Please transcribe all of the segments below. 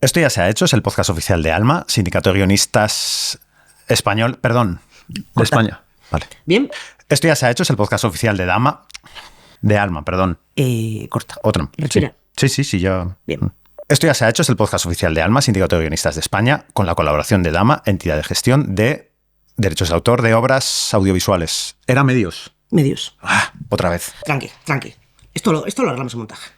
Esto ya se ha hecho, es el podcast oficial de Alma, Sindicato de Guionistas Español, perdón, de España. Vale. Bien. Esto ya se ha hecho, es el podcast oficial de Alma, perdón. Corta. Otro. Respira. Sí, ya. Bien. Esto ya se ha hecho, es el podcast oficial de Alma, Sindicato de Guionistas de España, con la colaboración de Dama, entidad de gestión de derechos de autor de obras audiovisuales. ¿Era medios? Medios. Otra vez. Tranqui. Esto lo arreglamos en montaje.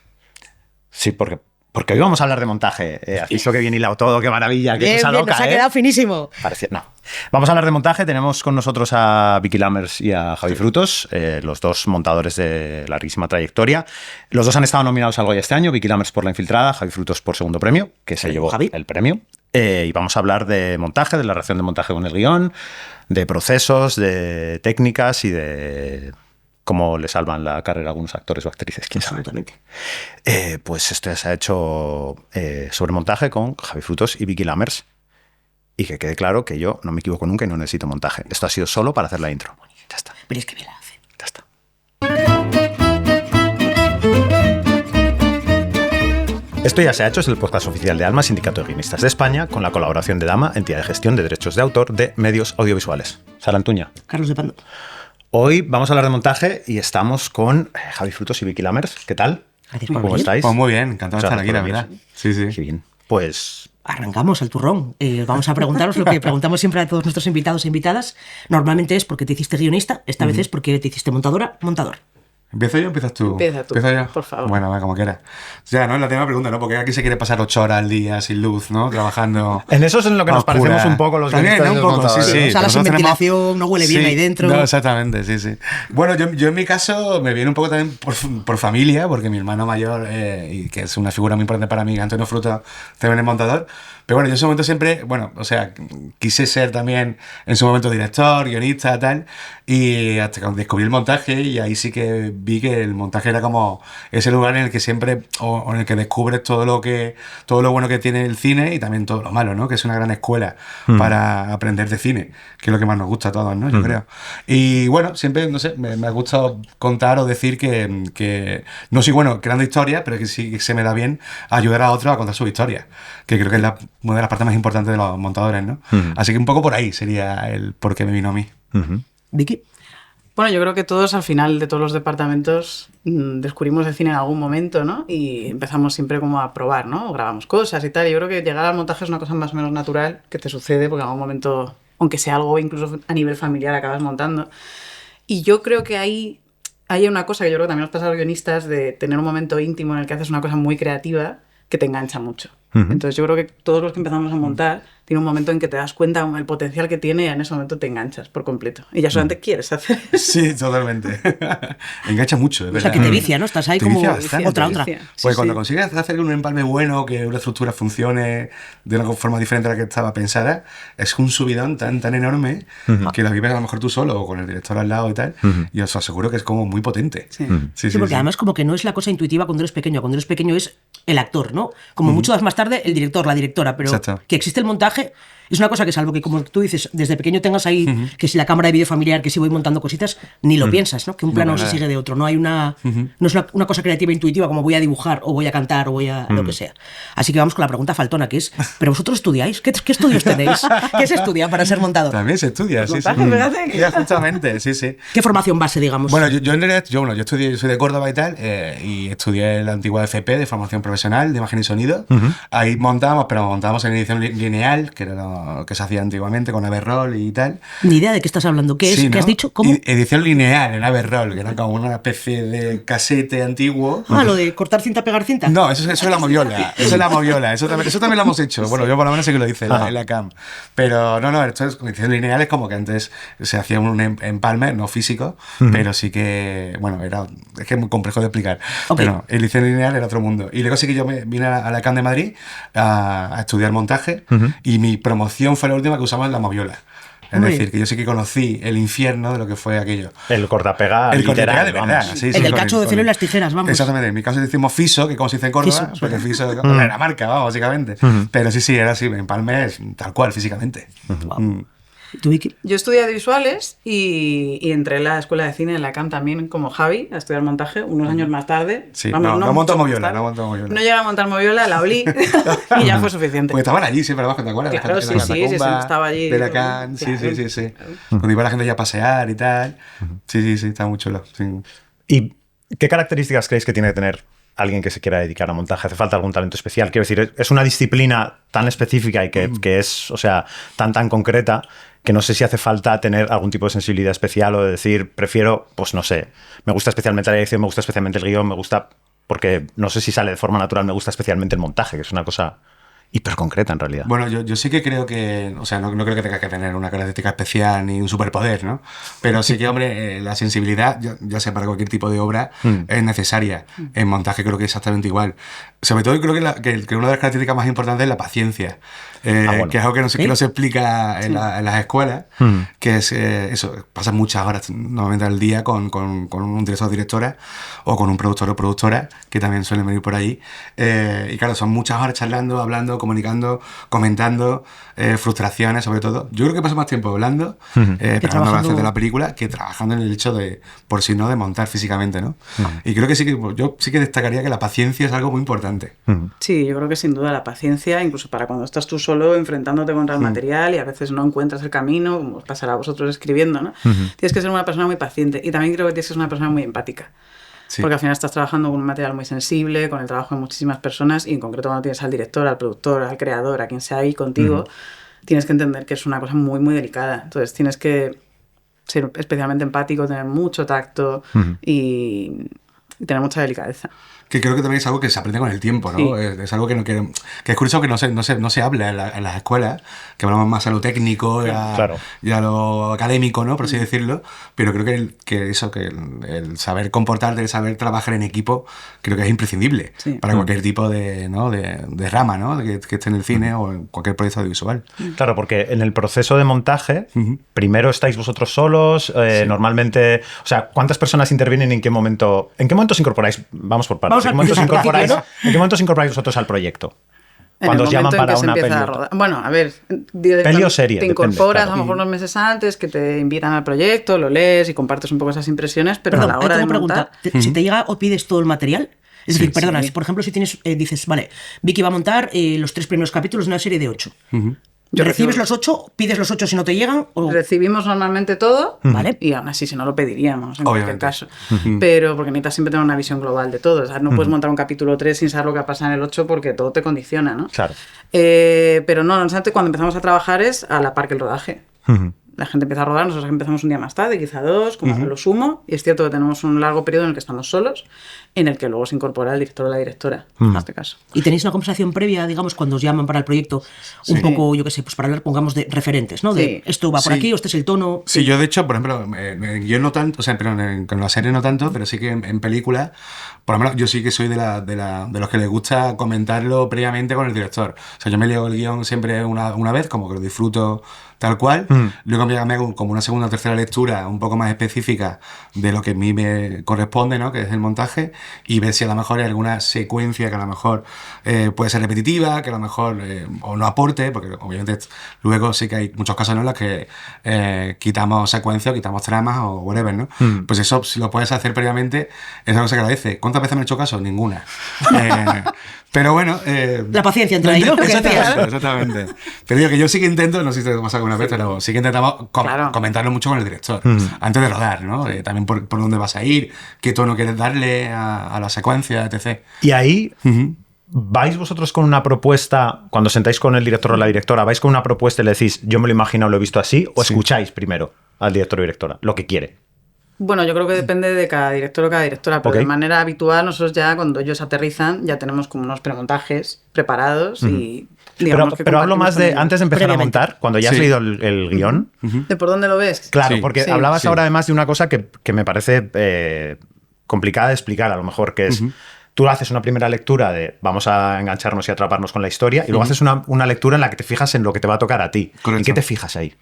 Sí, porque hoy vamos a hablar de montaje. Has visto que bien hilado todo, qué maravilla, qué cosa loca, nos ha quedado finísimo. No. Vamos a hablar de montaje. Tenemos con nosotros a Vicky Lammers y a Javi Frutos, los dos montadores de larguísima trayectoria. Los dos han estado nominados al Goya este año, Vicky Lammers por La Infiltrada, Javi Frutos por Segundo Premio, que se llevó Javi. el premio. Y vamos a hablar de montaje, de la relación de montaje con el guión, de procesos, de técnicas y de cómo le salvan la carrera a algunos actores o actrices, quién sabe. Absolutamente. Pues esto ya se ha hecho sobre montaje con Javi Frutos y Vicky Lammers. Y que quede claro que yo no me equivoco nunca y no necesito montaje. Esto ha sido solo para hacer la intro. Ya está. Pero es que bien la hace. Ya está. Esto ya se ha hecho, es el podcast oficial de Alma, Sindicato de Guionistas de España, con la colaboración de Dama, entidad de gestión de derechos de autor de medios audiovisuales. Sara Antuña. Carlos de Pando. Hoy vamos a hablar de montaje y estamos con Javi Frutos y Vicky Lammers. ¿Qué tal? Gracias por ¿Cómo venir. estáis? Pues muy bien, encantado de estar aquí, la Muchas verdad. gracias. Sí. Qué bien. Pues Arrancamos al turrón. Vamos a preguntaros lo que preguntamos siempre a todos nuestros invitados e invitadas. Normalmente es porque te hiciste guionista, esta vez es porque te hiciste montador. ¿Empiezo yo o empiezas tú? Empieza tú, ¿Empiezo yo? por favor. Bueno, va, como quieras. O sea, ¿no? Es la primera pregunta, ¿no? Porque aquí se quiere pasar 8 horas al día sin luz, ¿no? Trabajando. en eso es en lo que a nos oscuras. parecemos un poco los También, guionistas ¿no? y Un los poco, sí, montadores. sí. O sea, la Nosotros ventilación no huele bien ahí dentro. No, exactamente, sí. Bueno, yo en mi caso me viene un poco también por familia, porque mi hermano mayor, y que es una figura muy importante para mí, Antonio Frutos, también es montador. Pero bueno, yo en ese momento siempre, quise ser también en su momento director, guionista, tal, y hasta que descubrí el montaje y ahí sí que vi que el montaje era como ese lugar en el que siempre, o en el que descubres todo lo bueno que tiene el cine y también todo lo malo, ¿no? Que es una gran escuela para aprender de cine, que es lo que más nos gusta a todos, ¿no? Yo creo. Y bueno, siempre, no sé, me ha gustado contar o decir que no soy bueno creando historias, pero que sí que se me da bien ayudar a otros a contar sus historias, que creo que es una de las partes más importantes de los montadores, ¿no? Así que un poco por ahí sería el por qué me vino a mí. Vicky. Bueno, yo creo que todos al final de todos los departamentos descubrimos el cine en algún momento, ¿no? Y empezamos siempre como a probar, ¿no? O grabamos cosas y tal. Yo creo que llegar al montaje es una cosa más o menos natural que te sucede porque en algún momento, aunque sea algo incluso a nivel familiar, acabas montando. Y yo creo que hay una cosa que yo creo que también nos pasa a los guionistas de tener un momento íntimo en el que haces una cosa muy creativa que te engancha mucho. Entonces yo creo que todos los que empezamos a montar tiene un momento en que te das cuenta el potencial que tiene y en ese momento te enganchas por completo. Y ya solamente quieres hacer eso. Sí, totalmente. Engancha mucho, es O verdad. sea, que te vicia, ¿no? Estás ahí Te como vicia bastante. otra. Pues Sí, cuando sí. consigues hacer un empalme bueno, que una estructura funcione de una forma diferente a la que estaba pensada, es un subidón tan enorme que lo vives a lo mejor tú solo o con el director al lado y tal, y os aseguro que es como muy potente. Sí. Sí, porque además como que no es la cosa intuitiva cuando eres pequeño. Cuando eres pequeño es el actor, ¿no? Como mucho más tarde el director, la directora, pero Exacto. que existe el montaje es una cosa que salvo que, como tú dices, desde pequeño tengas ahí que si la cámara de vídeo familiar, que si voy montando cositas, ni lo piensas, ¿no? Que un plano No, se nada. sigue de otro. No hay no es una cosa creativa intuitiva como voy a dibujar o voy a cantar o voy a lo que sea. Así que vamos con la pregunta faltona, que es, ¿pero vosotros estudiáis? ¿Qué estudios tenéis? ¿Qué se estudia para ser montador? También se estudia, sí. Montaje, fíjate. Ya, justamente, sí. ¿Qué formación base, digamos? Bueno, yo en realidad, yo soy de Córdoba y tal, y estudié la antigua FP de formación profesional de imagen y sonido. Ahí montábamos en edición lineal, que era lo que se hacía antiguamente con Averroll y tal. Ni idea de qué estás hablando. ¿Qué es? Sí, ¿Qué ¿no? has dicho? ¿Cómo? Edición lineal en Averroll, que era como una especie de casete antiguo. Ah, lo de cortar cinta, pegar cinta. No, eso es la moviola. Eso es la moviola. Eso también lo hemos hecho. Bueno, yo por lo menos sé que lo hice en la CAM. Pero no, esto es edición lineal, es como que antes se hacía un empalme, no físico, pero sí que, bueno, es que es muy complejo de explicar. Ok. Pero edición lineal era otro mundo. Y luego sí que yo me vine a la CAM de Madrid a estudiar montaje y mi promoción fue la última que usamos la moviola. Es Hombre. decir, que yo sí que conocí el infierno de lo que fue aquello. El cortapega El literal, cortapega de verdad. vamos. Sí, El del con cacho de con celo y las tijeras, vamos. Exactamente. En mi caso decimos Fiso, que como se dice en Córdoba, Fiso, porque Fiso era la marca, vamos, básicamente. Pero sí, era así, empalme tal cual, físicamente. Wow. ¿Tú, Vicky? Yo estudié audiovisuales y entré en la escuela de cine en la CAM también, como Javi, a estudiar montaje unos años más tarde. Sí, Vamos, no montó mucho más moviola, tarde. no montó moviola. No llegué a montar moviola, la olí y ya fue suficiente. Porque estaban allí siempre abajo, ¿te acuerdas? Claro, sí, sí, estaba allí. De la Can, sí. Claro. Cuando iba la gente ya a pasear y tal. Sí, está muy chulo. Sí. ¿Y qué características creéis que tiene que tener alguien que se quiera dedicar a montaje? ¿Hace falta algún talento especial? Quiero decir, es una disciplina tan específica y que es, o sea, tan concreta que no sé si hace falta tener algún tipo de sensibilidad especial o de decir, prefiero, pues no sé, me gusta especialmente la dirección, me gusta especialmente el guión, me gusta, porque no sé si sale de forma natural, me gusta especialmente el montaje, que es una cosa hiper concreta en realidad. Bueno, yo sí que creo que, o sea, no creo que tenga que tener una característica especial ni un superpoder, ¿no? Pero sí que, hombre, la sensibilidad, ya sea para cualquier tipo de obra, es necesaria. En montaje creo que es exactamente igual. Sobre todo creo que una de las características más importantes es la paciencia, bueno. que es algo que no se explica en las escuelas, que es eso, pasan muchas horas normalmente al día con un director o directora o con un productor o productora, que también suelen venir por ahí. Y claro, son muchas horas charlando, hablando, comunicando, comentando, frustraciones sobre todo. Yo creo que paso más tiempo hablando, preparando la de la película, que trabajando en el hecho de, por si no, de montar físicamente, ¿no? Y creo que yo sí que destacaría que la paciencia es algo muy importante. Sí, yo creo que sin duda la paciencia, incluso para cuando estás tú solo enfrentándote contra el material y a veces no encuentras el camino, como os pasará a vosotros escribiendo, ¿no? Tienes que ser una persona muy paciente y también creo que tienes que ser una persona muy empática. Sí. Porque al final estás trabajando con un material muy sensible, con el trabajo de muchísimas personas y en concreto cuando tienes al director, al productor, al creador, a quien sea ahí contigo, tienes que entender que es una cosa muy, muy delicada. Entonces tienes que ser especialmente empático, tener mucho tacto y tener mucha delicadeza. Que creo que también es algo que se aprende con el tiempo, ¿no? Sí. Es algo que es curioso que no se habla en las escuelas, que hablamos más a lo técnico y a lo académico, ¿no? Por así decirlo, pero creo que el saber comportarte, el saber trabajar en equipo, creo que es imprescindible para cualquier tipo de rama, ¿no? Que esté en el cine o en cualquier proyecto audiovisual. Claro, porque en el proceso de montaje, primero estáis vosotros solos, normalmente, o sea, ¿cuántas personas intervienen y en qué momento os incorporáis? Vamos por partes. ¿En qué momento os incorporáis vosotros al proyecto? Cuando os llaman para una peli. Bueno, a ver, peli o serie. Te incorporas a lo mejor unos meses antes, que te invitan al proyecto, lo lees y compartes un poco esas impresiones, pero a la hora de montar... Si te llega o pides todo el material, es decir, perdona, por ejemplo, si tienes, dices, vale, Vicky va a montar los 3 primeros capítulos de una serie de 8. ¿Recibes los 8? ¿Pides los 8 si no te llegan? ¿O? Recibimos normalmente todo, ¿vale? Y aún así, si no lo pediríamos, en cualquier caso. Pero porque necesitas siempre tener una visión global de todo. O sea, no puedes montar un capítulo 3 sin saber lo que va a pasar en el 8 porque todo te condiciona, ¿no? Claro. Pero no, cuando empezamos a trabajar es a la par que el rodaje. La gente empieza a rodar, nosotros empezamos un día más tarde, quizá 2, como lo sumo, y es cierto que tenemos un largo periodo en el que estamos solos, en el que luego se incorpora el director o la directora, en este caso. ¿Y tenéis una conversación previa, digamos, cuando os llaman para el proyecto, un poco, yo qué sé, pues para hablar, pongamos, de referentes, ¿no? De esto va por aquí, o este es el tono... Sí, yo de hecho, por ejemplo, yo no tanto, o sea, pero con la serie no tanto, pero sí que en películas, por lo menos yo sí que soy de los que les gusta comentarlo previamente con el director. O sea, yo me leo el guión siempre una vez, como que lo disfruto tal cual, luego me hago como una segunda o tercera lectura un poco más específica de lo que a mí me corresponde, ¿no? Que es el montaje, y ver si a lo mejor hay alguna secuencia que a lo mejor puede ser repetitiva, que a lo mejor o no aporte, porque obviamente luego sí que hay muchos casos en los que quitamos secuencias, quitamos tramas o whatever, ¿no? Pues eso, si lo puedes hacer previamente, es algo que se agradece. ¿Cuántas veces me he hecho caso? Ninguna. Pero bueno... la paciencia entre ellos. Exactamente. Pero digo que yo sí que intento, no sé si te pasa alguna vez, pero sí que intentamos comentarlo mucho con el director, antes de rodar, ¿no? También por dónde vas a ir, qué tono quieres darle a la secuencia, etc. Y ahí... ¿Vais vosotros con una propuesta, cuando sentáis con el director o la directora, vais con una propuesta y le decís, yo me lo imagino o lo he visto así, o escucháis primero al director o directora, lo que quiere? Bueno, yo creo que depende de cada director o cada directora, pero de manera habitual nosotros ya cuando ellos aterrizan ya tenemos como unos premontajes preparados y... Pero hablo más de antes de empezar a montar, cuando ya has leído el guión. ¿De por dónde lo ves? Claro, porque hablabas ahora además de una cosa que me parece complicada de explicar, a lo mejor, que es... Tú haces una primera lectura de vamos a engancharnos y atraparnos con la historia y luego haces una lectura en la que te fijas en lo que te va a tocar a ti. Correcto. ¿Y qué te fijas ahí?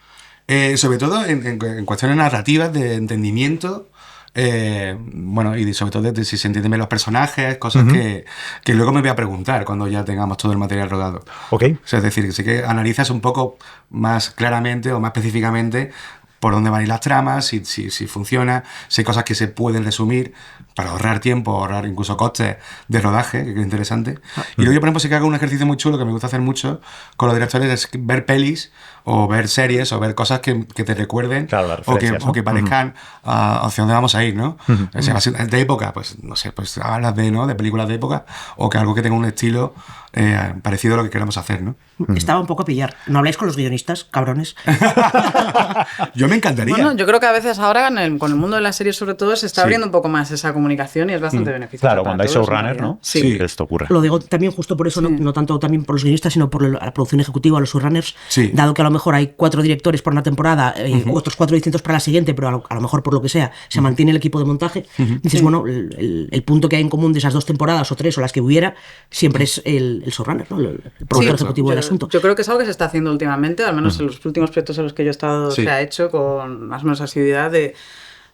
Sobre todo en cuestiones narrativas de entendimiento bueno, y sobre todo de si se entienden bien los personajes, cosas que luego me voy a preguntar cuando ya tengamos todo el material rodado. Ok. O sea, es decir, que sí que analizas un poco más claramente o más específicamente por dónde van a ir las tramas, si funciona, si hay cosas que se pueden resumir para ahorrar tiempo, ahorrar incluso costes de rodaje, que es interesante. Y luego yo, por ejemplo, sí que hago un ejercicio muy chulo que me gusta hacer mucho con los directores, es ver pelis o ver series o ver cosas que te recuerden, claro, las o que referencias, ¿no? parezcan hacia dónde vamos a ir, ¿no? O sea, de época, pues no sé, pues hablas de películas de época o que algo que tenga un estilo parecido a lo que queramos hacer, ¿no? Estaba un poco a pillar. ¿No habláis con los guionistas, cabrones? Yo me encantaría. Bueno, yo creo que a veces ahora con el mundo de las series sobre todo se está abriendo un poco más esa comunicación y es bastante beneficioso. Claro, cuando hay showrunner, ¿no? Sí. Que esto ocurre. Lo digo también justo por eso, no tanto también por los guionistas, sino por la producción ejecutiva, los showrunners. Sí. Dado que a lo mejor hay 4 directores por una temporada, otros 4 distintos para la siguiente, pero a lo mejor por lo que sea, se mantiene el equipo de montaje. Dices, bueno, el punto que hay en común de esas 2 temporadas o 3 o las que hubiera, siempre es el showrunner, ¿no? El productor ejecutivo del asunto. Yo creo que es algo que se está haciendo últimamente, al menos en los últimos proyectos en los que yo he estado, se ha hecho con más o menos asiduidad de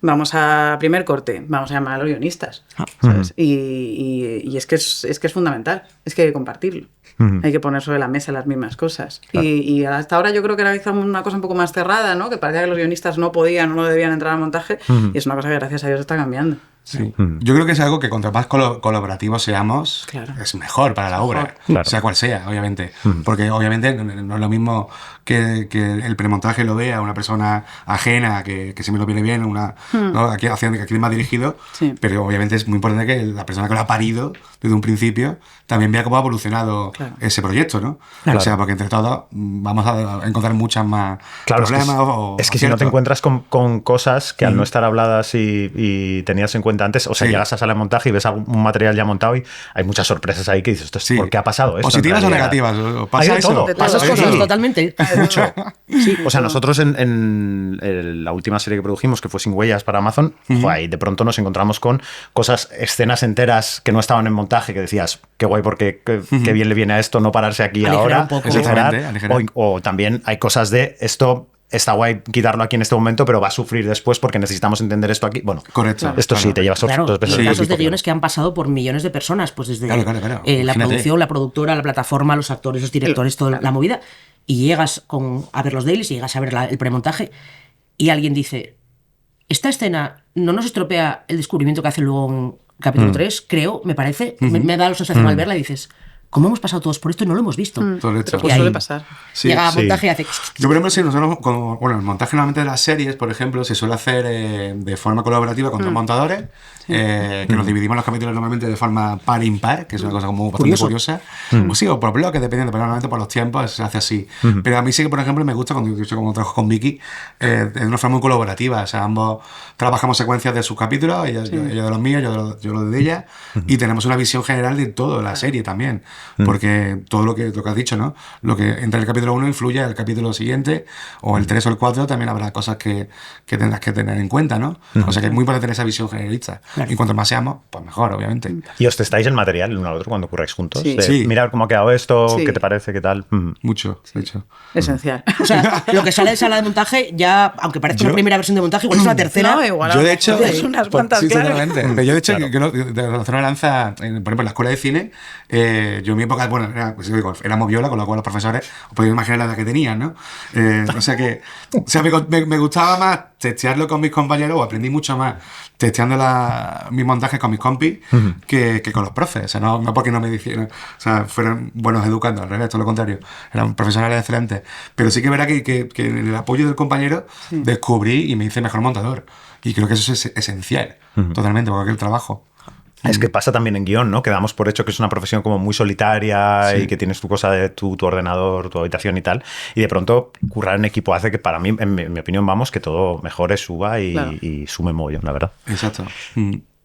vamos a primer corte, vamos a llamar a los guionistas, ¿sabes? Y es que es fundamental, es que hay que compartirlo. Hay que poner sobre la mesa las mismas cosas. Claro. Y hasta ahora yo creo que era una cosa un poco más cerrada, ¿no? Que parecía que los guionistas no podían o no debían entrar al montaje, y es una cosa que gracias a Dios está cambiando. Sí. Yo creo que es algo que cuanto más colaborativos seamos, es mejor para la obra, sea cual sea, obviamente. Porque obviamente no es lo mismo que el premontaje lo vea una persona ajena, que se me lo viene bien, ¿no? Aquí más dirigido, pero obviamente es muy importante que la persona que lo ha parido desde un principio también vea cómo ha evolucionado ese proyecto, ¿no? Claro. O sea, porque entre todos vamos a encontrar muchas más problemas. Es que si no te encuentras con cosas que al no estar habladas y tenías en cuenta antes, o sea, llegas a sala de montaje y ves un material ya montado y hay muchas sorpresas ahí que dices, ¿por qué ha pasado esto? ¿Positivas o negativas? ¿Pasa eso? Pasas cosas totalmente. Mucho. Sí. O sea, nosotros en la última serie que produjimos, que fue Sin Huellas para Amazon, ahí de pronto nos encontramos con escenas enteras que no estaban en montaje, que decías, qué guay, porque qué bien le viene a esto no pararse aquí ahora. O también hay cosas de esto. Está guay quitarlo aquí en este momento, pero va a sufrir después porque necesitamos entender esto aquí. Bueno, correcto. Esto sí, te llevas 2 veces. Hay casos de guiones que han pasado por millones de personas, pues desde la producción, la productora, la plataforma, los actores, los directores, toda la movida. Y llegas a ver los dailies y llegas a ver el premontaje y alguien dice, esta escena no nos estropea el descubrimiento que hace luego en capítulo 3, creo, me parece, me da la sensación al verla y dices, ¿cómo hemos pasado todos por esto y no lo hemos visto? Pues suele pasar. Llega a montaje y hace... Yo, por ejemplo, sí, nosotros, el montaje normalmente de las series, por ejemplo, se suele hacer de forma colaborativa con 2 montadores, que nos dividimos los capítulos normalmente de forma par-impar, que es una cosa como bastante curiosa. O por bloques, dependiendo, pero normalmente por los tiempos se hace así. Pero a mí sí que, por ejemplo, me gusta, cuando trabajo con Vicky, de una forma muy colaborativa. O sea, ambos trabajamos secuencias de sus capítulos, ella de los míos, yo de ella, y tenemos una visión general de todo, la serie también. Porque todo lo que has dicho, ¿no? Lo que entra en el capítulo 1 influye en el capítulo siguiente, o el 3 o el 4 también habrá cosas que tendrás que tener en cuenta, ¿no? O sea que es muy importante tener esa visión generalista. Y cuanto más seamos, pues mejor, obviamente. ¿Y os testáis el material el uno al otro cuando curráis juntos? Sí. Mira cómo ha quedado esto, qué te parece, qué tal. Mucho, de hecho. Esencial. O sea, lo que sale de sala de montaje, ya, aunque parezca una primera versión de montaje, igual es una tercera. No, igual. Yo, de hecho, unas cuantas, totalmente. Yo, de hecho, de Barcelona Lanza, por ejemplo, en la escuela de cine, yo en mi época, bueno, éramos viola, con lo cual los profesores, os podéis imaginar la edad que tenían, ¿no? O sea, me gustaba más testearlo con mis compañeros, o aprendí mucho más testeando mis montajes con mis compis que con los profes. O sea, no porque no me dijeron, o sea, fueron buenos educando, al revés, todo lo contrario. Eran profesionales excelentes. Pero sí que verá que en el apoyo del compañero descubrí y me hice mejor montador. Y creo que eso es esencial, totalmente, porque es el trabajo. Es que pasa también en guión, ¿no? Que damos por hecho que es una profesión como muy solitaria y que tienes tu cosa de tu ordenador, tu habitación y tal. Y de pronto currar en equipo hace que para mí, en mi opinión, que todo mejore, suba y sume mogollón, la verdad. Exacto.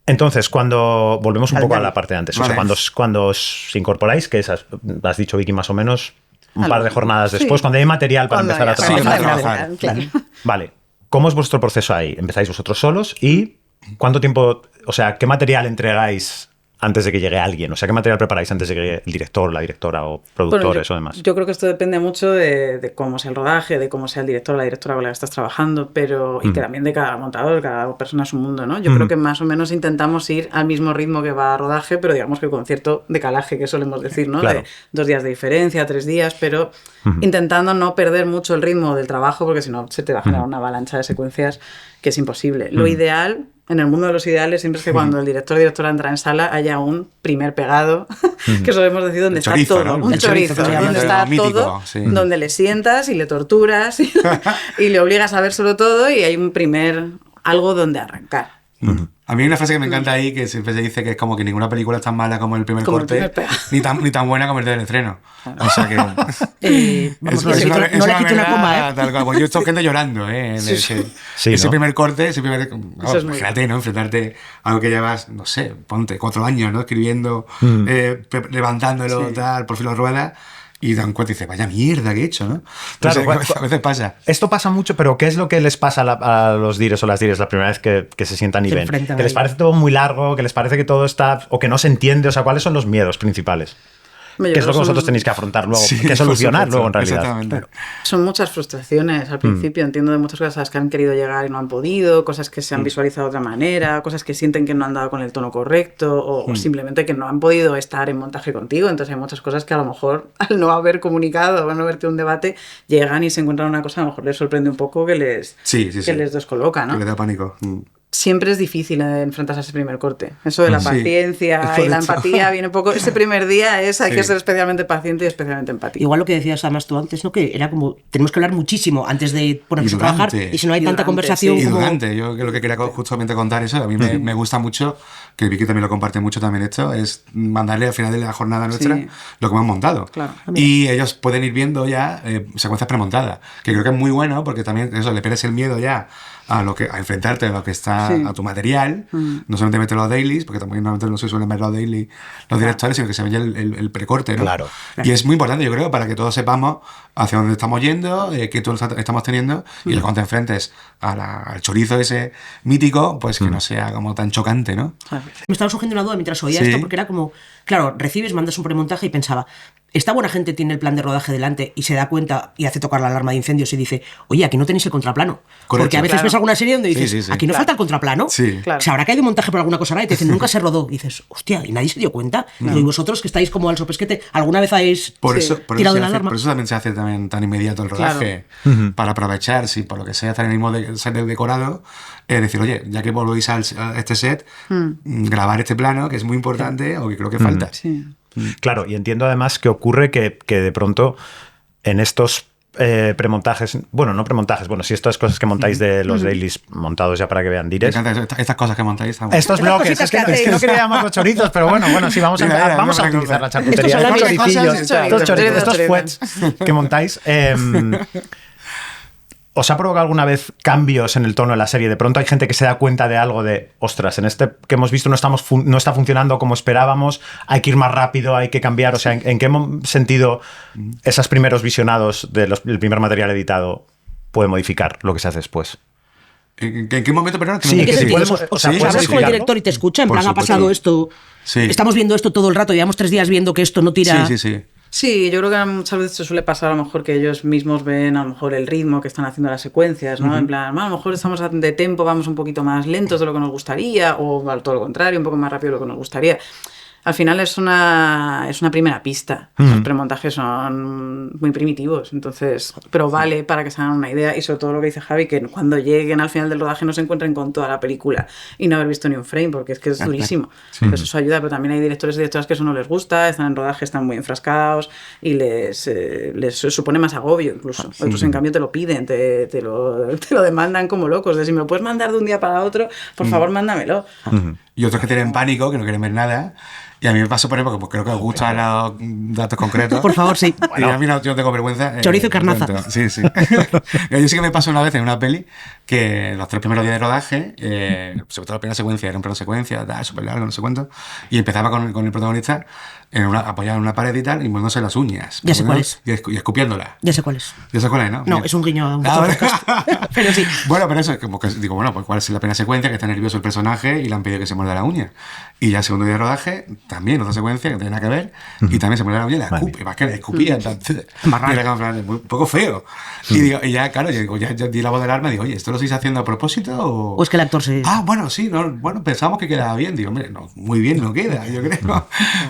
Entonces, cuando volvemos un poco a la parte de antes, o sea, cuando os incorporáis, que has dicho, Vicky, más o menos un par de jornadas después, cuando hay material para empezar a trabajar. Claro. Vale. ¿Cómo es vuestro proceso ahí? ¿Empezáis vosotros solos y cuánto tiempo, o sea, qué material entregáis antes de que llegue alguien? O sea, ¿qué material preparáis antes de que llegue el director, la directora o productores o demás? Yo creo que esto depende mucho de cómo sea el rodaje, de cómo sea el director o la directora con la que estás trabajando, y que también de cada montador, cada persona es un mundo, ¿no? Yo creo que más o menos intentamos ir al mismo ritmo que va a rodaje, pero digamos que con cierto decalaje, que solemos decir, ¿no? Claro. De 2 días de diferencia, 3 días, pero intentando no perder mucho el ritmo del trabajo, porque si no se te va a generar una avalancha de secuencias que es imposible. Lo ideal, en el mundo de los ideales, siempre es que cuando el director o directora entra en sala haya un primer pegado, que solemos decir donde está chorizo, todo, ¿no? un El chorizo, chorizo, donde está mítico, todo, sí. donde le sientas y le torturas y le obligas a vérselo todo y hay un primer algo donde arrancar. A mí hay una frase que me encanta ahí que siempre se dice que es como que ninguna película es tan mala como el primer Como el corte, primer pegado. ni tan buena como el del estreno. O sea que... Vamos, no le quito una coma, ¿eh? Tal cual. Pues yo estoy gente llorando, en ese ¿no? primer corte, Eso es muy imagínate, ¿no? Enfrentarte a algo que llevas, no sé, ponte 4 años, ¿no? Escribiendo, levantándolo, tal, por filo de ruedas. Y dan cuenta y dices, vaya mierda que he hecho, ¿no? Claro, Entonces, a veces pasa. Esto pasa mucho, pero ¿qué es lo que les pasa a los dires o las dires la primera vez que se sientan y ven? enfrentan Que les ahí. parece todo muy largo, que les parece que todo está... o que no se entiende. O sea, ¿cuáles son los miedos principales? Yo ¿Qué es creo lo que son- vosotros tenéis que afrontar luego? Sí, que por solucionar supuesto, luego en realidad. Exactamente. Son muchas frustraciones al principio, entiendo de muchas cosas que han querido llegar y no han podido, cosas que se han visualizado de otra manera, cosas que sienten que no han dado con el tono correcto o simplemente que no han podido estar en montaje contigo. Entonces hay muchas cosas que a lo mejor al no haber comunicado o no haber tenido un debate llegan y se encuentran una cosa, a lo mejor les sorprende un poco que les, Sí. que les descoloca, ¿no? Que le da pánico. Siempre es difícil enfrentarse a ese primer corte. Eso de la Sí, paciencia es por y la eso. empatía viene un poco... Ese primer día hay Sí. que ser especialmente paciente y especialmente empático. Igual lo que decías además tú antes, ¿no? Que era como, tenemos que hablar muchísimo antes de ponernos a trabajar y si no hay Y tanta durante, conversación Y como... durante, yo lo que quería justamente contar eso, a mí me gusta mucho, que Vicky también lo comparte mucho también esto, es mandarle al final de la jornada nuestra Sí. lo que hemos montado. Claro. Y ellos pueden ir viendo ya secuencias premontadas, que creo que es muy bueno porque también eso, le pierdes el miedo ya a enfrentarte a lo que está, Sí. a tu material, no solamente meter los dailies, porque también normalmente no se suelen ver los dailies los directores, sino que se ve ya el precorte, ¿no? Claro. Y es muy importante, yo creo, para que todos sepamos hacia dónde estamos yendo, qué tonos estamos teniendo, y cuando te enfrentes al chorizo ese mítico, pues que no sea como tan chocante, ¿no? Me estaba surgiendo una duda mientras oía Sí. esto, porque era como, claro, recibes, mandas un premontaje y pensaba, esta buena gente tiene el plan de rodaje delante y se da cuenta y hace tocar la alarma de incendios y dice, oye, aquí no tenéis el contraplano. Porque a veces Claro. ves alguna serie donde dices, Sí. aquí no falta el contraplano. Sí. Claro. Se habrá caído montaje por alguna cosa rara y te dicen, nunca se rodó. Y dices, hostia, y nadie se dio cuenta. Y vosotros que estáis como al sopesquete, ¿alguna vez habéis Por Sí. eso, tirado se de la hace- alarma? por eso también se hace tan inmediato el rodaje, para aprovechar, si por lo que sea está en el mismo set del decorado, decir, oye, ya que volvéis a este set, grabar este plano, que es muy importante, o que creo que falta. Sí. Claro, y entiendo además que ocurre que de pronto en estos premontajes, bueno, no premontajes, bueno, sí estas cosas que montáis de los dailies montados ya para que vean Me dires. encantan estas cosas que montáis. están buenas. Estos bloques, cositas es que, que es que no quería llamarlos chorizos, pero bueno, sí, vamos Mira, a, mira, vamos a no me utilizar la preocupes. charcutería. Estos son Estos las choricillos, choritos, estos choritos. fuets que montáis. ¿Os ha provocado alguna vez cambios en el tono de la serie? De pronto hay gente que se da cuenta de algo de, ostras, en este que hemos visto no está funcionando como esperábamos, hay que ir más rápido, hay que cambiar. O sea, ¿en qué sentido esos primeros visionados del primer material editado puede modificar lo que se hace después? ¿En qué momento, perdón? Sí, ¿En qué que sentido? podemos- Pues, o sea, pues puedes hablas con el explicarlo. director y te escucha, en Por plan, ha supuesto. pasado esto, Sí. estamos viendo esto todo el rato, llevamos 3 días viendo que esto no tira... Sí. Sí, yo creo que muchas veces se suele pasar a lo mejor que ellos mismos ven a lo mejor el ritmo que están haciendo las secuencias, ¿no? En plan, a lo mejor estamos de tempo, vamos un poquito más lentos de lo que nos gustaría o todo lo contrario, un poco más rápido de lo que nos gustaría. Al final es una primera pista. Los premontajes son muy primitivos, entonces, pero vale para que se hagan una idea y sobre todo lo que dice Javi, que cuando lleguen al final del rodaje no se encuentren con toda la película y no haber visto ni un frame, porque es que es durísimo. Pues eso ayuda, pero también hay directores y directoras que eso no les gusta, están en rodaje, están muy enfrascados y les supone más agobio incluso. Otros en cambio te lo piden, te lo demandan como locos, de si me lo puedes mandar de un día para otro, por favor mándamelo. Y otros que tienen pánico, que no quieren ver nada. Y a mí me pasó por ejemplo, porque creo que os gustan los datos concretos. Por favor, sí. Y a mí yo no tengo vergüenza. Chorizo y carnaza. cuento. Sí. Yo sí que me pasó una vez en una peli que los 3 primeros días de rodaje, sobre todo la primera secuencia, era un plano secuencia, súper largo, no sé cuánto, y empezaba con el protagonista apoyado en una pared y tal, y mordiéndose las uñas. Ya sé cuál es. Y escupiéndola. Ya sé cuál es. Ya sé cuál es, ¿no? No, Bien. es un guiño a un podcast. Pero sí. Bueno, pero eso es como que digo, bueno, pues cuál es la primera secuencia, que está nervioso el personaje y le han pedido que se muerda la uña. Y ya el segundo día de rodaje, también otra secuencia que no tiene nada que ver, y también se muerde la uña y la escupe, más que la escupía. Y era como, un poco feo. Y ya, claro, ya di la voz del arma y digo, oye, ¿esto lo estáis haciendo a propósito? O es que el actor se... Bueno, sí, bueno, pensamos que quedaba bien. Digo, hombre, no, muy bien no queda, yo creo.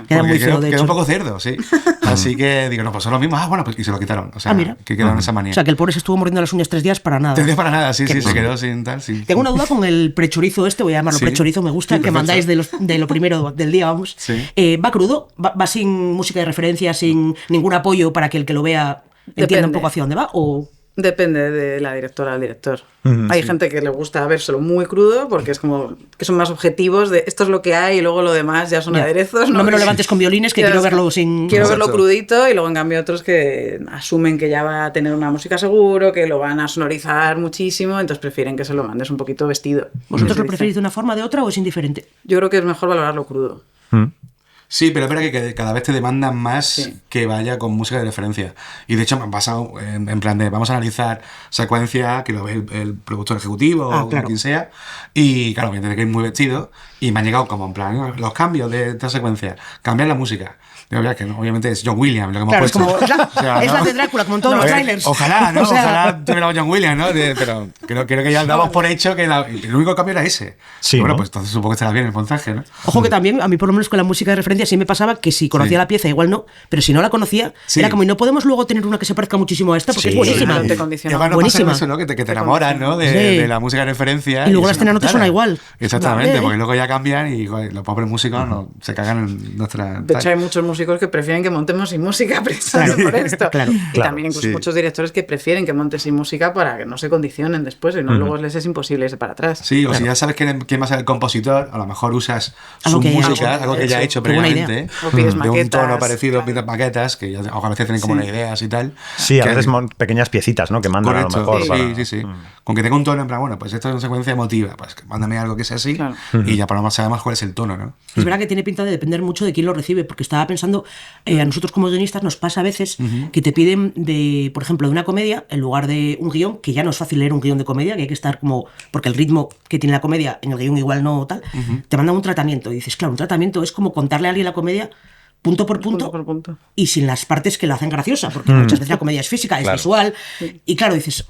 Queda muy feo, de queda hecho. un poco cerdo, sí. Así que digo, no, pues son lo mismo. Bueno, pues y se lo quitaron. O sea, mira. que quedaron esa manía. O sea, que el pobre se estuvo mordiendo las uñas 3 días para nada. 3 días para nada, sí, Qué se bien. quedó sin tal, sí. Tengo una duda con el prechorizo este, voy a llamarlo Sí. prechorizo, me gusta, Sí, que perfecto. mandáis de lo primero del día, vamos. Sí. ¿Va crudo? ¿Va sin música de referencia, sin ningún apoyo para que el que lo vea entienda Depende. un poco hacia dónde va? ¿O Depende de la directora al director. Hay gente que le gusta vérselo muy crudo porque es como que son más objetivos de esto es lo que hay y luego lo demás ya son Ya. aderezos. No me lo levantes con violines, que Ya, quiero es verlo sin... Quiero verlo Exacto. crudito y luego en cambio otros que asumen que ya va a tener una música seguro, que lo van a sonorizar muchísimo, entonces prefieren que se lo mandes un poquito vestido. ¿Vosotros Se lo dice. preferís de una forma o de otra o es indiferente? Yo creo que es mejor valorarlo crudo. Sí, pero es verdad que cada vez te demandan más Sí. que vaya con música de referencia. Y de hecho me han pasado en plan de vamos a analizar secuencia que lo ve el productor ejecutivo o claro. quien sea. Y claro, me tiene que ir muy vestido. Y me han llegado como en plan los cambios de esta secuencia, cambiar la música. Digo, ya que no, obviamente es John Williams lo que hemos Claro, es puesto. como... Es la, O sea, es ¿no? la de Drácula, como en todos A los ver, trailers. Ojalá, ¿no? O sea, Ojalá tuviéramos John Williams, ¿no? Pero creo que ya damos por hecho que el único cambio era ese. Sí, Y bueno, ¿no? pues entonces supongo que estará bien el montaje, ¿no? Ojo que también, a mí por lo menos con la música de referencia sí me pasaba que si conocía Sí. la pieza, igual no, pero si no la conocía, Sí. era como, y no podemos luego tener una que se parezca muchísimo a esta, porque Sí. es buenísima. Claro, te Y condiciona. además no Buenísima. pasa eso, ¿no? Que te enamoras, ¿no? De, Sí. de la música de referencia. Y luego la es escena una no te suena putada. igual. Exactamente, Vale. porque luego ya cambian y joder, los pobres músicos se cagan en nuestra... De hecho, hay muchos músicos que prefieren que montemos sin música precisamente por esto. Claro, y claro, también incluso sí. muchos directores que prefieren que montes sin música para que no se condicionen después y no luego les es imposible irse para atrás. Sí, o si ya sabes quién va a ser el compositor, a lo mejor usas Algo su que ya- música, algo que ya ha hecho Qué buena previamente, idea. O pides de un maquetas. tono parecido, pides maquetas, que ya, o a veces tienen como Sí. unas ideas y tal. Sí, a que- veces pequeñas piecitas, ¿no? Que mandan Correcto, a lo mejor. sí, para- sí, sí. Con que tenga un tono en plan, bueno, pues esto es una secuencia emotiva, pues mándame algo que sea así Claro. y ya por lo menos sabemos cuál es el tono, ¿no? Es verdad que tiene pinta de depender mucho de quién lo recibe, porque estaba pensando, a nosotros como guionistas nos pasa a veces que te piden, por ejemplo, de una comedia, en lugar de un guión, que ya no es fácil leer un guión de comedia, que hay que estar como, porque el ritmo que tiene la comedia en el guión igual no tal, te mandan un tratamiento y dices, claro, un tratamiento es como contarle a alguien la comedia punto por punto, Punto por punto. y sin las partes que la hacen graciosa, porque muchas veces la comedia es física, es visual, y claro, dices,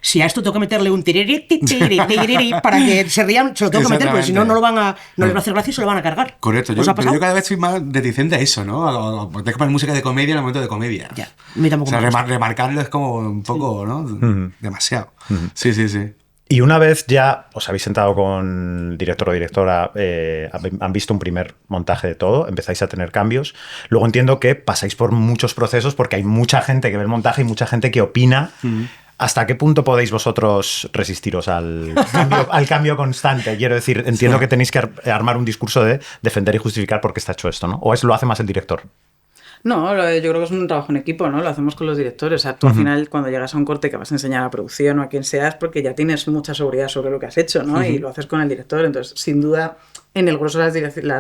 si a esto tengo que meterle un tiriri, para que se rían, se lo tengo que meter, porque si no, no lo van a, no les va a hacer gracia y se lo van a cargar. Correcto, ¿Os ha pero pasado? yo cada vez soy más reticente a eso, ¿no? Tienes que poner música de comedia en el momento de comedia. Ya, a mí tampoco O sea, me gusta. remarcarlo es como un poco, ¿no? Demasiado. Sí, sí, sí. Y una vez ya os habéis sentado con director o directora, han visto un primer montaje de todo, empezáis a tener cambios. Luego entiendo que pasáis por muchos procesos porque hay mucha gente que ve el montaje y mucha gente que opina. ¿Hasta qué punto podéis vosotros resistiros al cambio constante? Quiero decir, entiendo que tenéis que armar un discurso de defender y justificar por qué está hecho esto, ¿no? ¿O lo hace más el director? No, yo creo que es un trabajo en equipo, ¿no? Lo hacemos con los directores. O sea, tú al final, cuando llegas a un corte que vas a enseñar a producción o a quien seas, porque ya tienes mucha seguridad sobre lo que has hecho, ¿no? Y lo haces con el director. Entonces, sin duda, en el grueso las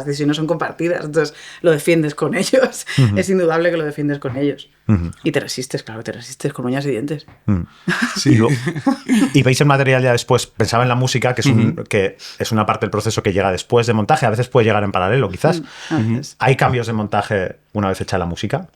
decisiones son compartidas. Entonces, lo defiendes con ellos. Es indudable que lo defiendes con ellos. Y te resistes, claro, te resistes con uñas y dientes. Sí. Y veis el material ya después. Pensaba en la música, que es una parte del proceso que llega después de montaje. A veces puede llegar en paralelo, quizás. Antes. ¿Hay cambios de montaje una vez hecha la música?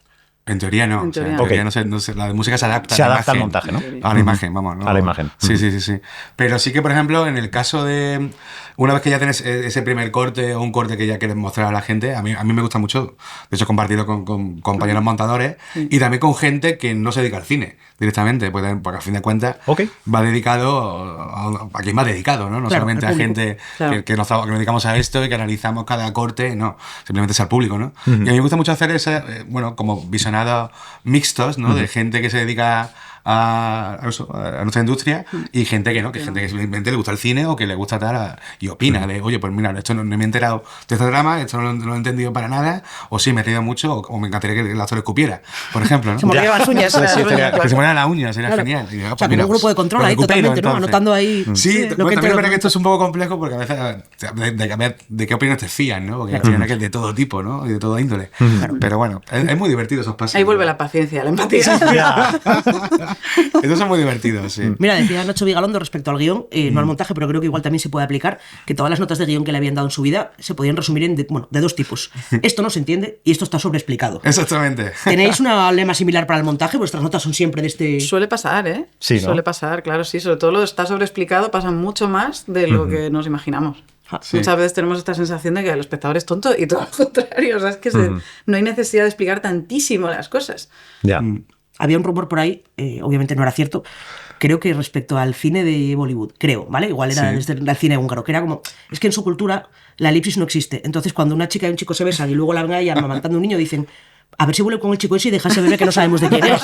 En teoría no. En O sea, teoría en teoría no sé, la de música se adapta Se a la adapta al imagen. montaje, ¿no? A la imagen, vamos. ¿no? A la imagen. Sí, sí, sí, sí. Pero sí que, por ejemplo, en el caso de... Una vez que ya tienes ese primer corte o un corte que ya quieres mostrar a la gente, a mí me gusta mucho. De hecho, he compartido con compañeros montadores y también con gente que no se dedica al cine directamente, porque al fin de cuentas va dedicado a quien va dedicado, ¿no? No Claro, solamente al a público. gente Claro. que nos dedicamos a esto y que analizamos cada corte, no, simplemente es al público, ¿no? Y a mí me gusta mucho hacer ese, bueno, como visionados mixtos, ¿no? De gente que se dedica a nuestra industria, y gente que no, que gente que simplemente le gusta el cine o que le gusta tal, y opina de, oye, pues mira, esto no me he enterado de esta trama, esto no lo he entendido para nada, o sí, me he reído mucho, o me encantaría que el actor escupiera, por ejemplo, ¿no? Se mordía las uñas. Que se mueran las uñas, sería genial. Y, o sea, como un grupo de control ahí totalmente, ¿no? Anotando ahí. Sí, bueno, también es verdad que esto es un poco complejo porque a veces de qué opiniones te fían, ¿no? Porque hay opiniones de todo tipo, ¿no? Y de todo índole. Pero bueno, es muy divertido esos pasos. Ahí vuelve la paciencia, la empatía. Estos son muy divertidos, sí. Mira, decía Nacho Vigalondo respecto al guión, no al montaje, pero creo que igual también se puede aplicar, que todas las notas de guión que le habían dado en su vida se podían resumir en de dos tipos. Esto no se entiende y esto está sobreexplicado. Exactamente. ¿Tenéis una lema similar para el montaje? Vuestras notas son siempre de este... Suele pasar, ¿eh? Sí, ¿no? Suele pasar, claro, sí. Sobre todo lo de está sobreexplicado pasa mucho más de lo que nos imaginamos. Sí. Muchas veces tenemos esta sensación de que el espectador es tonto y todo lo contrario. O sea, es que no hay necesidad de explicar tantísimo las cosas. Ya. Había un rumor por ahí, obviamente no era cierto, creo que respecto al cine de Bollywood, creo, ¿vale? Igual era desde el cine húngaro, que era como, es que en su cultura la elipsis no existe. Entonces cuando una chica y un chico se besan y luego la ven ahí amamantando un niño, dicen... A ver si vuelve con el chico ese y deja ese bebé que no sabemos de quién es.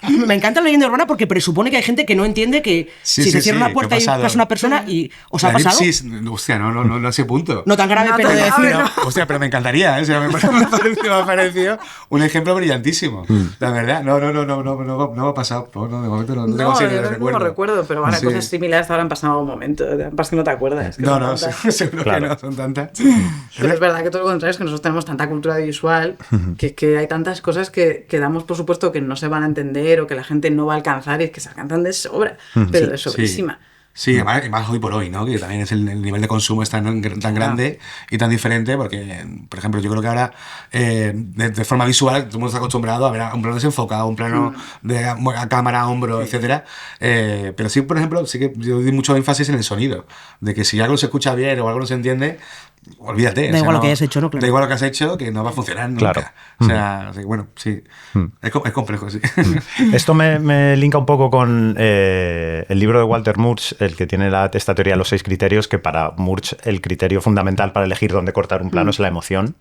Y me encanta la leyenda urbana porque presupone que hay gente que no entiende que si se cierra una puerta y pasa una persona y ¿os ha pasado? Sí, hostia, no a ese punto. No tan grave, No pero tan de grave, decir... No, hostia, pero me encantaría, ¿eh? O sea, me ha parecido un ejemplo brillantísimo. La verdad, no me ha pasado. No, de momento no tengo así de recuerdo. No recuerdo, pero bueno, cosas similares habrán pasado en algún momento. Pasa que no te acuerdas. No, seguro que no, son tantas. Pero es verdad que todo lo contrario es que nosotros tenemos tanta cultura visual que hay tantas cosas que damos por supuesto que no se van a entender o que la gente no va a alcanzar y que se alcanzan de sobra, pero de sobrísima. Sí, además hoy por hoy, ¿no? Que también es el nivel de consumo es tan grande y tan diferente porque, por ejemplo, yo creo que ahora de forma visual todo el mundo está acostumbrado a ver un plano desenfocado, un plano de a cámara, hombro, etcétera. Pero sí, por ejemplo, sí que yo doy mucho énfasis en el sonido, de que si algo se escucha bien o algo no se entiende, olvídate. Da igual lo que hayas hecho, ¿no? Claro. Da igual lo que has hecho, que no va a funcionar nunca. Claro. O sea, bueno, sí. Es complejo, sí. Esto me linka un poco con el libro de Walter Murch, el que tiene esta teoría de los 6 criterios, que para Murch el criterio fundamental para elegir dónde cortar un plano es la emoción.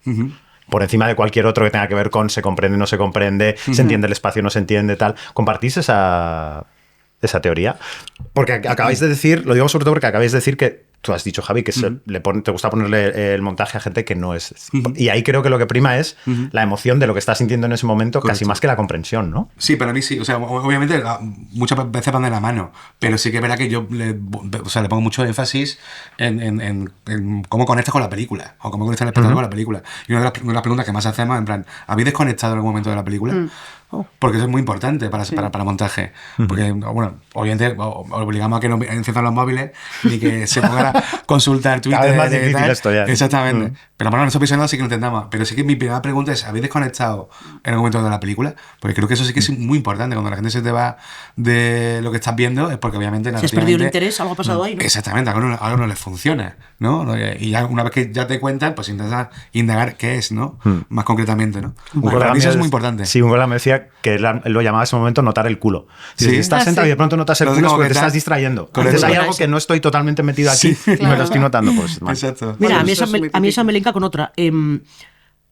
Por encima de cualquier otro que tenga que ver con se comprende, no se comprende, se entiende el espacio, no se entiende, tal. ¿Compartís esa teoría? Porque acabáis de decir, lo digo sobre todo porque acabáis de decir que tú has dicho, Javi, que te gusta ponerle el montaje a gente que no es... Y ahí creo que lo que prima es la emoción de lo que estás sintiendo en ese momento, casi más que la comprensión, ¿no? Sí, para mí sí. O sea, obviamente muchas veces van de la mano, pero sí que es verdad que yo le pongo mucho énfasis en cómo conectas con la película o cómo conecta el espectador con la película. Y una de las preguntas que más hacemos es en plan, ¿habéis desconectado en algún momento de la película? Porque eso es muy importante para montaje. Porque, bueno, obviamente obligamos a que no enciendan los móviles ni que se pongan a consultar Twitter. Cada vez más difícil esto ya. Exactamente. Pero bueno, en esos episodios sí que lo intentamos. Pero sí que mi primera pregunta es, ¿habéis desconectado en algún momento de la película? Porque creo que eso sí que es muy importante. Cuando la gente se te va de lo que estás viendo es porque obviamente... Si has perdido el interés, algo ha pasado ahí, ¿no? Exactamente, algo no les funciona, ¿no? Y ya una vez que ya te cuentan, pues intentas indagar qué es, ¿no? Más concretamente, ¿no? Para mí eso es muy importante. Sí, un colega me decía que él lo llamaba a ese momento notar el culo. Si estás sentado y de pronto notas el culo, porque te estás distrayendo. Entonces hay algo que no estoy totalmente metido aquí y me lo estoy notando. Pues, exacto. Mira, a mí esa me linka con otra.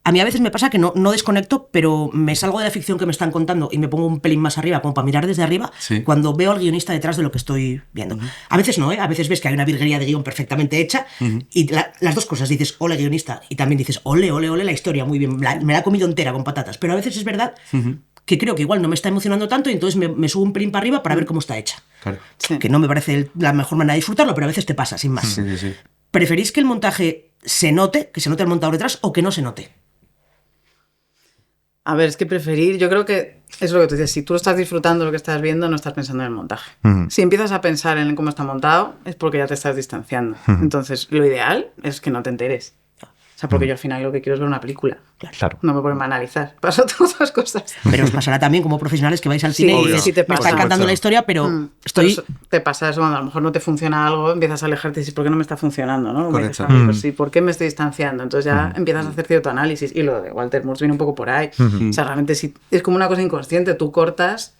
A mí a veces me pasa que no desconecto, pero me salgo de la ficción que me están contando y me pongo un pelín más arriba, como para mirar desde arriba, cuando veo al guionista detrás de lo que estoy viendo. A veces no, a veces ves que hay una virguería de guión perfectamente hecha y las dos cosas, dices, ole guionista, y también dices, ole la historia, muy bien, me la he comido entera con patatas. Pero a veces es verdad que creo que igual no me está emocionando tanto y entonces me subo un pelín para arriba para ver cómo está hecha. Claro. Que no me parece la mejor manera de disfrutarlo, pero a veces te pasa, sin más. Sí. ¿Preferís que el montaje se note, que se note el montador detrás, o que no se note? A ver, es que preferir, yo creo que es lo que tú dices, si tú estás disfrutando lo que estás viendo, no estás pensando en el montaje. Si empiezas a pensar en cómo está montado, es porque ya te estás distanciando. Entonces, lo ideal es que no te enteres. O sea, porque yo al final lo que quiero es ver una película. Claro. No me ponen a analizar. Paso todas otras cosas. Pero os pasará también como profesionales que vais al cine y dices, sí te me pasa. está encantando la historia, pero estoy... Pero te pasa eso cuando a lo mejor no te funciona algo, empiezas a alejarte y dices, ¿por qué no me está funcionando? ¿No? Correcto. Pues sí, ¿por qué me estoy distanciando? Entonces ya empiezas a hacer cierto análisis. Y lo de Walter Murch viene un poco por ahí. O sea, realmente sí, es como una cosa inconsciente. Tú cortas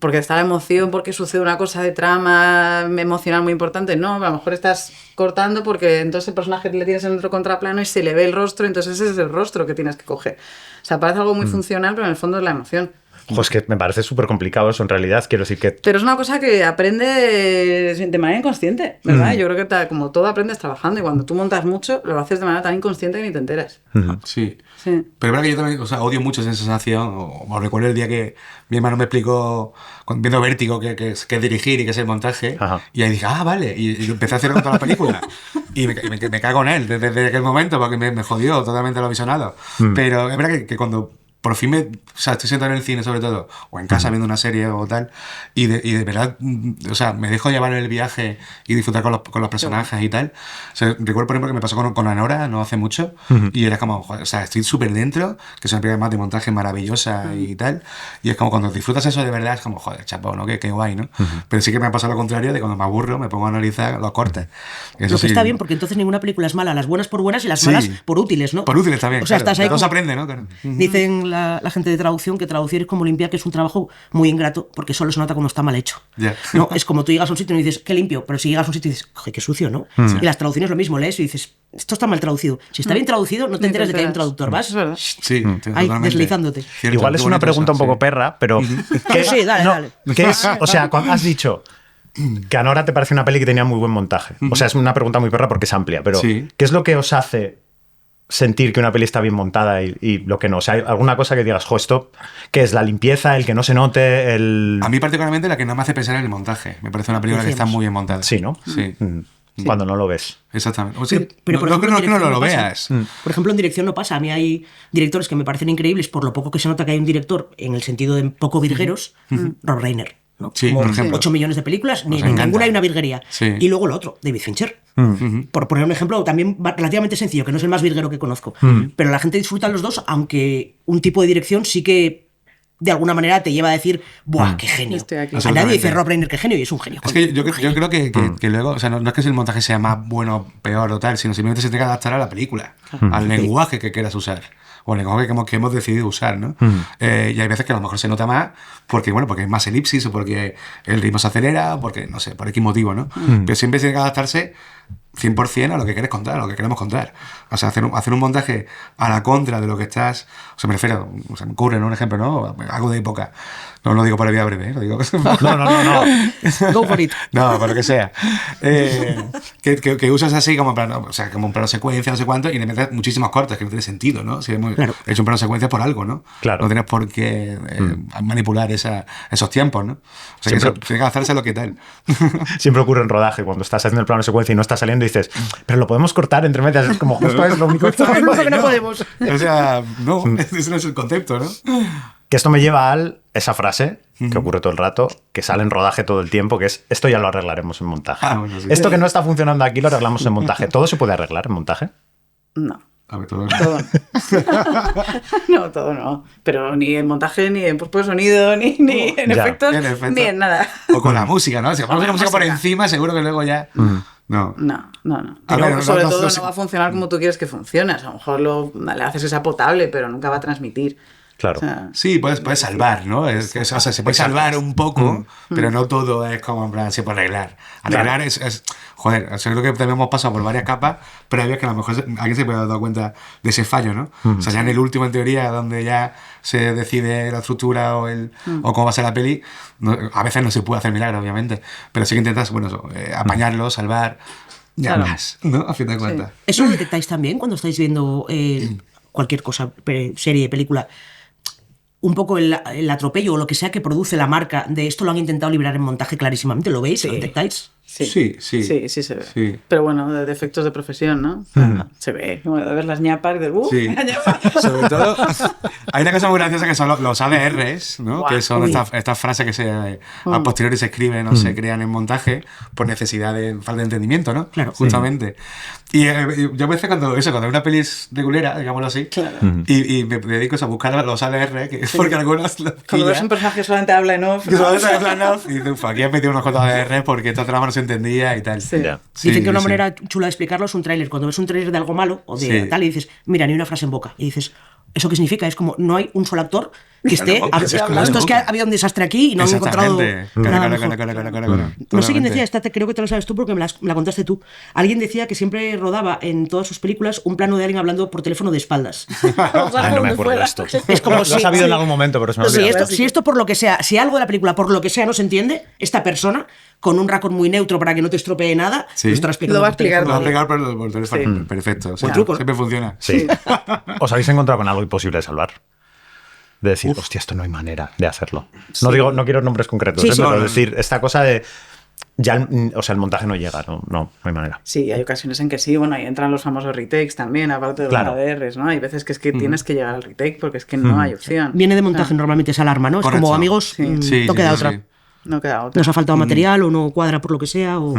porque está la emoción, porque sucede una cosa de trama emocional muy importante. No, a lo mejor estás cortando porque entonces el personaje le tienes en otro contraplano y se le ve el rostro, entonces ese es el rostro que tienes que coger. O sea, parece algo muy funcional, pero en el fondo es la emoción. Pues que me parece súper complicado eso en realidad, quiero decir que... Pero es una cosa que aprendes de manera inconsciente, ¿verdad? Yo creo que como todo aprendes trabajando y cuando tú montas mucho, lo haces de manera tan inconsciente que ni te enteras. Sí. Pero es verdad que yo también, o sea, odio mucho esa sensación. O recuerdo el día que mi hermano me explicó, viendo Vértigo, que es dirigir y que es el montaje. Ajá. Y ahí dije, vale. Y empecé a hacer con toda la película. Y me cago en él desde aquel momento porque me jodió totalmente lo visionado. Pero es verdad que cuando por fin o sea, estoy sentado en el cine sobre todo, o en casa viendo una serie o tal, y de verdad, o sea, me dejo llevar en el viaje y disfrutar con los personajes y tal. O sea, recuerdo, por ejemplo, que me pasó con Anora no hace mucho, y era como, joder, o sea, estoy súper dentro, que es una película más de montaje maravillosa y tal, y es como cuando disfrutas eso de verdad, es como, joder, chapo, ¿no? Qué guay, ¿no? Pero sí que me ha pasado lo contrario, de cuando me aburro, me pongo a analizar los cortes. Eso lo que está bien, porque entonces ninguna película es mala, las buenas por buenas y las malas por útiles, ¿no? Por útiles también, o sea, claro. Estás ahí Todos aprenden, ¿no? Claro. Dicen la gente de traducción que traducir es como limpiar, que es un trabajo muy ingrato porque solo se nota cuando está mal hecho. No, es como tú llegas a un sitio y dices, qué limpio, pero si llegas a un sitio y dices, joder, qué sucio, ¿no? Y las traducciones lo mismo, lees y dices, esto está mal traducido. Si está bien traducido, no te enteras de que hay un traductor, ¿vas? Sí, ahí, deslizándote. Cierto, igual es una pregunta un poco perra, pero... Sí, dale. ¿Qué es? O sea, cuando has dicho que Anora te parece una peli que tenía muy buen montaje. O sea, es una pregunta muy perra porque es amplia, pero ¿qué es lo que os hace sentir que una peli está bien montada y lo que no? O sea, ¿hay alguna cosa que digas, jo, esto, que es la limpieza, el que no se note, el...? A mí particularmente la que no me hace pensar en el montaje. Me parece una película que está muy bien montada. Sí, ¿no? Sí. Cuando no lo ves. Exactamente. O sea, pero por ejemplo, que no lo pasa. veas. Por ejemplo, en dirección no pasa. A mí hay directores que me parecen increíbles por lo poco que se nota que hay un director en el sentido de poco virgueros, Rob Reiner. ¿no? Sí, por ejemplo. 8 millones de películas, ni en ninguna hay una virguería. Sí. Y luego lo otro, David Fincher. Por poner un ejemplo también relativamente sencillo, que no es el más virguero que conozco. Pero la gente disfruta los dos, aunque un tipo de dirección sí que de alguna manera te lleva a decir, ¡buah, qué genio! A nadie dice Rob Reiner, qué genio, y es un genio. Es que yo creo que luego, o sea, no es que el montaje sea más bueno, peor o tal, sino simplemente se tiene que adaptar a la película, al lenguaje que quieras usar. O el lenguaje que hemos decidido usar, ¿no? Y hay veces que a lo mejor se nota más porque hay más elipsis o porque el ritmo se acelera o porque, no sé, por X motivo, ¿no? Pero siempre tiene que adaptarse 100% a lo que quieres contar, a lo que queremos contar. O sea, hacer un montaje a la contra de lo que estás... O sea, me refiero... O sea, me ocurre, ¿no? Un ejemplo, ¿no? Algo de época. No lo digo por la vida breve, ¿eh? Lo digo... No. Go for it. No, por lo que sea. Que usas así como como un plano secuencia, no sé cuánto, y le metes muchísimos cortes, que no tiene sentido, ¿no? Si hemos hecho un plano secuencia por algo, ¿no? Claro. No tienes por qué manipular esos tiempos, ¿no? O sea, que tiene que hacerse lo que tal. Siempre ocurre en rodaje, cuando estás haciendo el plano secuencia y no está saliendo, dices, pero lo podemos cortar entre medias, es como justo es lo único que no podemos. O sea, no, ese no es el concepto, ¿no? Que esto me lleva a esa frase que ocurre todo el rato, que sale en rodaje todo el tiempo, que es, esto ya lo arreglaremos en montaje. Bueno, sí. Esto que no está funcionando aquí lo arreglamos en montaje. ¿Todo se puede arreglar en montaje? No. A ver, todo no. No, todo no. Pero ni en montaje, ni en postpro de sonido, ni en efectos, ni en nada. O con la música, ¿no? Si ponemos la música por encima, seguro que luego ya... No. Pero sobre todo no va a funcionar como tú quieres que funcione. A lo mejor le haces esa potable, pero nunca va a transmitir. Claro. O sea, Sí, puedes salvar, ¿no? O sea, se puede salvar un poco, pero no todo es como en plan, se puede arreglar. Arreglar es joder, o sea, creo que también hemos pasado por varias capas previas que a lo mejor alguien se puede haber dado cuenta de ese fallo, ¿no? O sea, ya en el último, en teoría, donde ya se decide la estructura o cómo va a ser la peli, a veces no se puede hacer milagro, obviamente, pero sí que intentas, apañarlo, salvar, ya más, ¿no? A fin de cuentas. ¿Eso lo detectáis también cuando estáis viendo cualquier cosa, serie, película? Un poco el atropello o lo que sea que produce la marca de esto lo han intentado librar en montaje clarísimamente. ¿Lo veis? ¿Lo detectáis? Sí, se ve. Sí. Pero bueno, de defectos de profesión, ¿no? Se ve. Bueno, de ver las ñapas de Sí. Sobre todo, hay una cosa muy graciosa que son los ADRs, ¿no? Wow. Que son estas frases que a posteriori se escriben o se crean en montaje por necesidad de falta de entendimiento, ¿no? Claro. Justamente. Y yo a veces cuando hay una peli regulera, digámoslo así, y me dedico a buscar los ADR, porque algunos los cuando ves un personaje que solamente habla en off. que solamente habla en off, y dices, aquí has metido unos cuantos ADR porque esta trama no se entendía y tal. Sí. Dicen que una manera chula de explicarlo es un tráiler. Cuando ves un tráiler de algo malo o de tal y dices, mira, ni una frase en boca. Y dices, ¿eso qué significa? Es como, no hay un solo actor que esté. Esto es que había un desastre aquí y no han encontrado nada mejor. No sé quién decía, creo que te lo sabes tú porque me la contaste tú. Alguien decía que siempre rodaba en todas sus películas un plano de alguien hablando por teléfono de espaldas. No me acuerdo de esto. Es como lo he sabido en algún momento, pero se me ha olvidado. Si esto por lo que sea, si algo de la película por lo que sea no se entiende, esta persona con un raccord muy neutro para que no te estropee nada, lo va a explicar. Lo va a explicar por teléfono. Perfecto. O sea, siempre funciona. Sí. ¿Os habéis encontrado con algo imposible de salvar? De decir, hostia, esto no hay manera de hacerlo. No quiero nombres concretos, pero decir, esta cosa de... Ya, o sea, el montaje no llega, no hay manera. Sí, hay ocasiones en que sí, bueno, ahí entran los famosos retakes también, aparte de los ADRs, ¿no? Hay veces que es que tienes que llegar al retake porque es que no hay opción. Viene de montaje normalmente esa alarma, ¿no? Correcto. Es como, amigos, no queda otra. No queda otra. Nos ha faltado material o no cuadra por lo que sea o...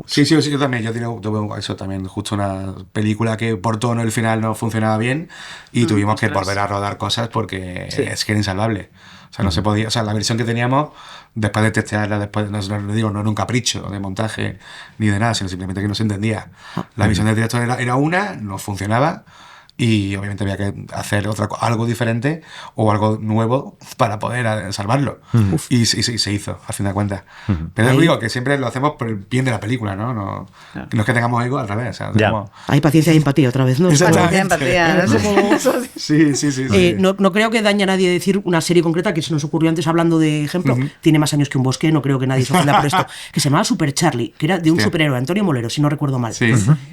Sí, yo también. Yo tuve eso también, justo una película que por tono el final no funcionaba bien y tuvimos que volver a rodar cosas porque es que era insalvable. O sea, no se podía. O sea, la versión que teníamos, después de testearla, no era un capricho de montaje ni de nada, sino simplemente que no se entendía. La visión del director era una, no funcionaba. Y obviamente había que hacer algo diferente o algo nuevo para poder salvarlo. Y se hizo, a fin de cuentas. Pero es digo que siempre lo hacemos por el bien de la película, ¿no? No es que tengamos ego, al revés. O sea, hay paciencia y empatía otra vez, ¿no? Paciencia y empatía. Sí. No creo que dañe a nadie decir una serie concreta que se nos ocurrió antes hablando de ejemplo. Tiene más años que un bosque, no creo que nadie se ofenda por esto. Que se llamaba Super Charlie, que era de un superhéroe, Antonio Molero, si no recuerdo mal.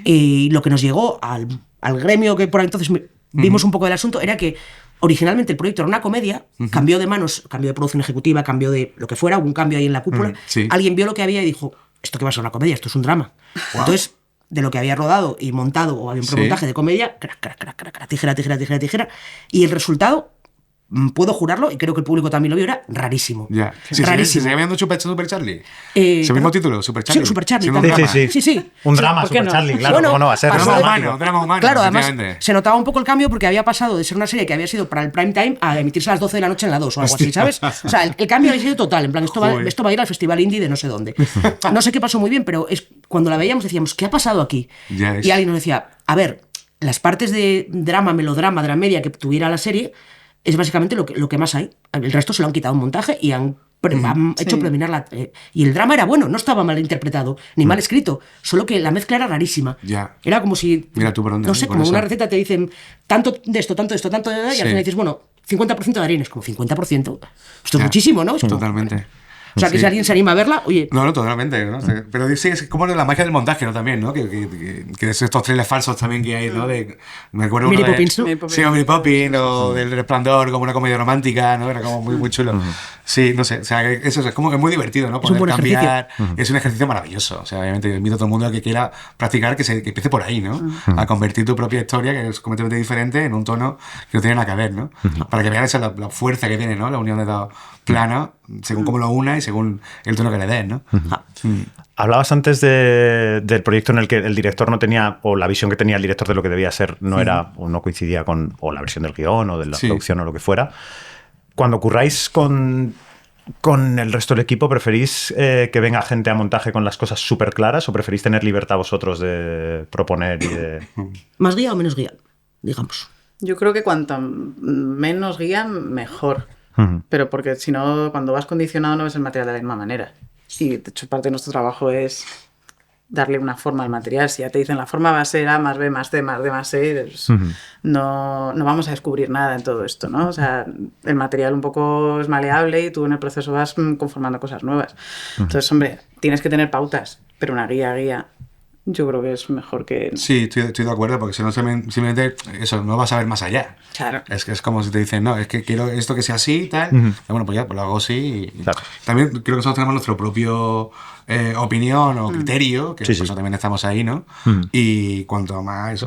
Y lo que nos llegó al gremio que por entonces vimos un poco del asunto era que originalmente el proyecto era una comedia, cambió de manos, cambió de producción ejecutiva, cambió de lo que fuera, hubo un cambio ahí en la cúpula. Alguien vio lo que había y dijo, esto que va a ser una comedia, esto es un drama. Entonces, de lo que había rodado y montado o había un premontaje de comedia, tijera, y el resultado, puedo jurarlo, y creo que el público también lo vio, era rarísimo. Rarísimo. ¿Se llamando Super Charlie? ¿Ese mismo título? Super Charlie. Sí, Super Charlie. Sí. Un drama, Super Charlie, claro, bueno, ¿cómo no va a ser? Drama humano. Claro, además se notaba un poco el cambio porque había pasado de ser una serie que había sido para el prime time a emitirse a las 12 de la noche en la 2 o algo así, ¿sabes? O sea, el cambio había sido total, en plan, esto va a ir al festival indie de no sé dónde. No sé qué pasó muy bien, pero cuando la veíamos decíamos, ¿qué ha pasado aquí? Y alguien nos decía, a ver, las partes de drama, melodrama, dramedia que tuviera la serie es básicamente lo que más hay. El resto se lo han quitado en montaje y han hecho predominar y el drama era bueno, no estaba mal interpretado ni mal escrito, solo que la mezcla era rarísima. Era como si, mira tú por dónde, no sé, como una receta te dicen tanto de esto, tanto de esto, tanto de y al final dices, bueno, 50% de harina, es como 50%. Esto es muchísimo, ¿no? Totalmente. O sea, que si alguien se anima a verla, oye... No, totalmente, ¿no? Pero sí, es como la magia del montaje, ¿no? También, ¿no? Que es estos trailers falsos también que hay, ¿no? Me acuerdo Mary uno Poppins, ¿no? Sí, Mary Poppins, o del Resplandor, como una comedia romántica, ¿no? Era como muy chulo. Sí, no sé, o sea, eso es como que es muy divertido, ¿no? Poder cambiar. Es un ejercicio maravilloso. O sea, obviamente invito a todo el mundo a que quiera practicar, que empiece por ahí, ¿no? A convertir tu propia historia, que es completamente diferente, en un tono que no tiene nada que ver, ¿no? Para que vean esa la fuerza que tiene, ¿no? La unión de dos planos, según cómo lo una y según el tono que le des, ¿no? Hablabas antes del proyecto en el que el director no tenía, o la visión que tenía el director de lo que debía ser no era, o no coincidía con o la versión del guión o de la producción o lo que fuera. Cuando curráis con el resto del equipo, ¿preferís que venga gente a montaje con las cosas súper claras o preferís tener libertad vosotros de proponer y de... ¿Más guía o menos guía? Digamos. Yo creo que cuanto menos guía, mejor. Pero porque si no, cuando vas condicionado no ves el material de la misma manera. Y de hecho parte de nuestro trabajo es darle una forma al material. Si ya te dicen la forma va a ser A más B más C más D más E, pues no vamos a descubrir nada en todo esto, ¿no? O sea, el material un poco es maleable y tú en el proceso vas conformando cosas nuevas. Entonces, hombre, tienes que tener pautas, pero una guía yo creo que es mejor que... Sí, estoy de acuerdo, porque si no simplemente eso, no vas a ver más allá. Claro. Es que es como si te dicen, no, es que quiero esto que sea así y tal. Bueno, pues ya, pues lo hago así. Claro. También creo que nosotros tenemos nuestro propio opinión o criterio, que nosotros también estamos ahí, ¿no? Y cuanto más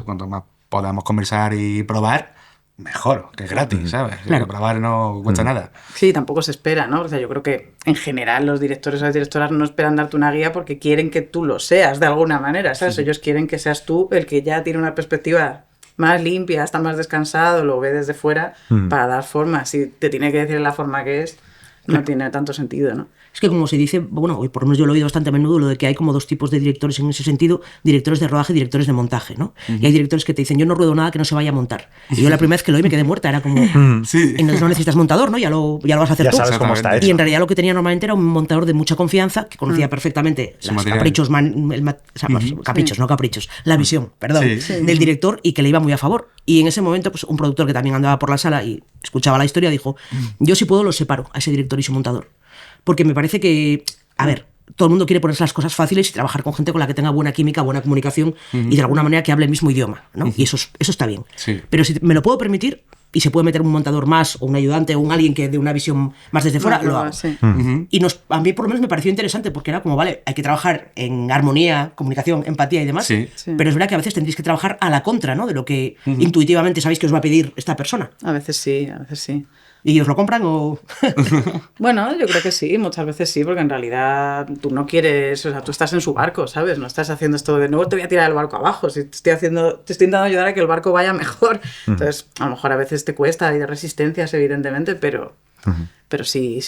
podamos conversar y probar, mejor, que es gratis, ¿sabes? Claro. Probar no cuesta nada. Sí, tampoco se espera, ¿no? O sea, yo creo que en general los directores o las directoras no esperan darte una guía porque quieren que tú lo seas de alguna manera, ¿sabes? Ellos quieren que seas tú el que ya tiene una perspectiva más limpia, está más descansado, lo ve desde fuera para dar forma. Si te tiene que decir la forma que es, no tiene tanto sentido, ¿no? Es que como se dice, bueno, por lo menos yo lo he oído bastante a menudo, lo de que hay como dos tipos de directores en ese sentido, directores de rodaje y directores de montaje, ¿no? Y hay directores que te dicen, yo no ruedo nada que no se vaya a montar. Y yo la primera vez que lo oí me quedé muerta, era como, entonces no necesitas montador, ¿no? Ya lo vas a hacer tú. Sabes cómo está hecho. Y en realidad lo que tenía normalmente era un montador de mucha confianza, que conocía perfectamente los caprichos, caprichos, no caprichos, la visión, perdón, del director, y que le iba muy a favor. Y en ese momento, pues un productor que también andaba por la sala y escuchaba la historia dijo, yo si puedo los separo a ese director y su montador. Porque me parece que, a ver, todo el mundo quiere ponerse las cosas fáciles y trabajar con gente con la que tenga buena química, buena comunicación y de alguna manera que hable el mismo idioma, ¿no? Y eso está bien. Sí. Pero si me lo puedo permitir y se puede meter un montador más o un ayudante o un alguien que dé una visión más desde fuera, lo hago. Sí. Y a mí por lo menos me pareció interesante porque era como, vale, hay que trabajar en armonía, comunicación, empatía y demás, pero es verdad que a veces tendréis que trabajar a la contra, ¿no? De lo que intuitivamente sabéis que os va a pedir esta persona. A veces sí, a veces sí. ¿Y os lo compran o...? Bueno, yo creo que sí, muchas veces sí, porque en realidad tú no quieres, o sea, tú estás en su barco, ¿sabes? No estás haciendo esto de nuevo te voy a tirar el barco abajo, si te estoy intentando ayudar a que el barco vaya mejor. Entonces, a lo mejor a veces te cuesta, hay resistencias, evidentemente, pero sí.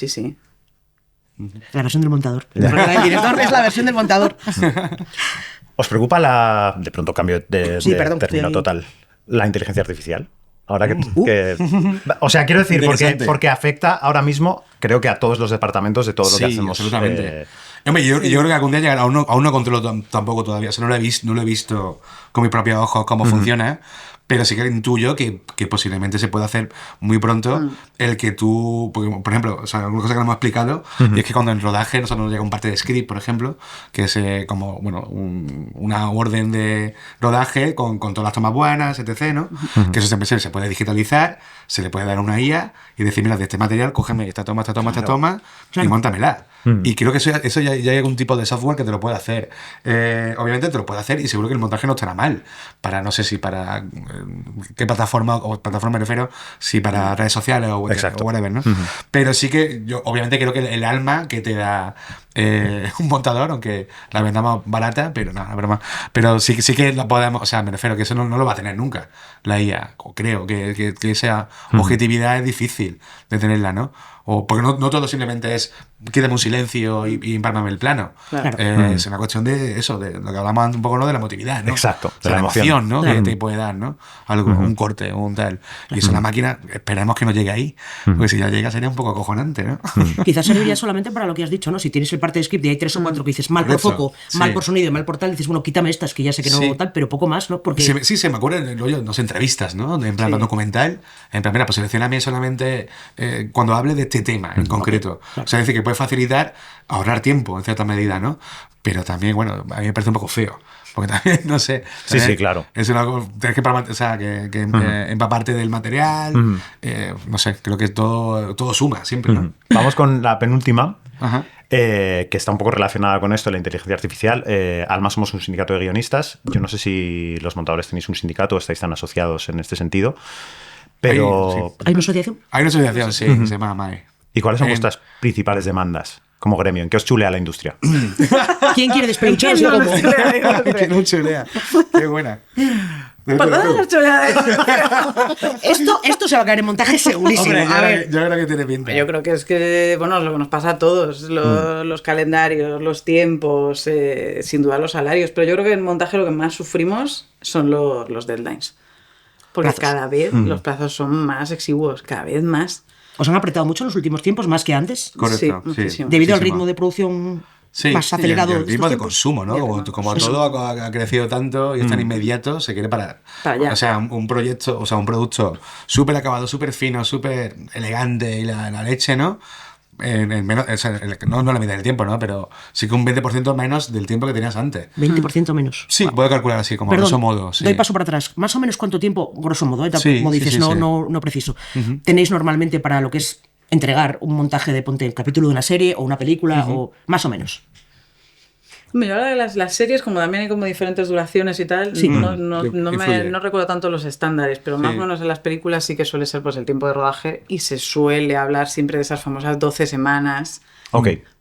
La versión del montador. El director es la versión del montador. ¿Os preocupa de pronto cambio de término total, la inteligencia artificial? Ahora o sea, quiero decir, porque afecta ahora mismo, creo que a todos los departamentos de todo lo que hacemos. Absolutamente. Hombre, yo creo que algún día llegará, aún no controlo tampoco todavía, o sea, no lo he visto con mis propios ojos cómo funciona, pero sí que intuyo que posiblemente se puede hacer muy pronto el que tú, porque, por ejemplo, o sea, una cosa que no hemos explicado, y es que cuando en rodaje nosotros nos llega un parte de script, por ejemplo, que es como, bueno, una orden de rodaje con todas las tomas buenas, etc., ¿no? Que eso siempre se puede digitalizar, se le puede dar una IA y decir, mira, de este material, cógeme esta toma, y móntamela. Y creo que eso ya hay algún tipo de software que te lo puede hacer. Obviamente te lo puede hacer y seguro que el montaje no estará mal. No sé si para qué plataforma, o plataforma me refiero, si para redes sociales o whatever, ¿no? Pero sí que yo obviamente creo que el alma que te da un montador, aunque la vendamos barata, pero no, broma. Pero sí que lo podemos, o sea, me refiero que eso no lo va a tener nunca la IA. O creo que esa objetividad es difícil de tenerla, ¿no? O porque no todo simplemente es quítame un silencio y empálmame el plano. Claro. Es una cuestión de eso, de lo que hablamos un poco, ¿no? De la emotividad, ¿no? Exacto. De la emoción, ¿no? Que te puede dar, ¿no? Algo, un corte, un tal. Y eso la máquina, esperemos que no llegue ahí. Porque si ya llega sería un poco acojonante, ¿no? Quizás serviría solamente para lo que has dicho, ¿no? Si tienes el parte de script y hay 3 o 4 que dices mal por foco, mal por sonido, mal por tal, dices, bueno, quítame estas que ya sé que no tal, pero poco más, ¿no? Porque... Se me ocurre, no sé, entrevistas, ¿no? En plan documental, en plan, mira, pues seleccioname solamente cuando hable de este tema en concreto. Claro. O sea, es decir, que puede facilitar ahorrar tiempo en cierta medida, ¿no? Pero también, bueno, a mí me parece un poco feo. Porque también, no sé. Sí, claro. Es tienes que empaparte del material. No sé, creo que todo suma siempre, ¿no? Vamos con la penúltima. Que está un poco relacionada con esto, la inteligencia artificial. Alma somos un sindicato de guionistas. Yo no sé si los montadores tenéis un sindicato o estáis tan asociados en este sentido. Pero... ¿Hay una asociación? Hay una asociación, sí, se llama MAE. ¿Y cuáles son vuestras principales demandas como gremio? ¿En qué os chulea la industria? ¿Quién quiere despelucharse? ¿Quién no chulea? Qué buena. Esto se va a caer en montaje segurísimo. Hombre, yo creo que tiene pinta. Yo creo que es que, bueno, lo que nos pasa a todos, los calendarios, los tiempos, sin duda los salarios, pero yo creo que en montaje lo que más sufrimos son los deadlines. Porque cada vez los plazos son más exiguos, cada vez más. ¿Os han apretado mucho en los últimos tiempos, más que antes? Correcto, sí. Debido al ritmo de producción más acelerado. Y el ritmo de consumo, ¿no? Como todo ha crecido tanto y es tan inmediato, se quiere parar. Para o sea, un proyecto, o sea, un producto súper acabado, súper fino, súper elegante y la leche, ¿no? Menos, o sea, no la medida del tiempo, ¿no? Pero sí que un 20% menos del tiempo que tenías antes. 20% menos. Sí, puedo calcular así, como grosso modo. Sí. Doy paso para atrás. Más o menos cuánto tiempo, grosso modo, como dices, no preciso. Tenéis normalmente para lo que es entregar un montaje de ponte un capítulo de una serie o una película o más o menos. Yo ahora de las series, como también hay como diferentes duraciones y tal, no recuerdo tanto los estándares, pero más o menos en las películas sí que suele ser pues el tiempo de rodaje y se suele hablar siempre de esas famosas 12 semanas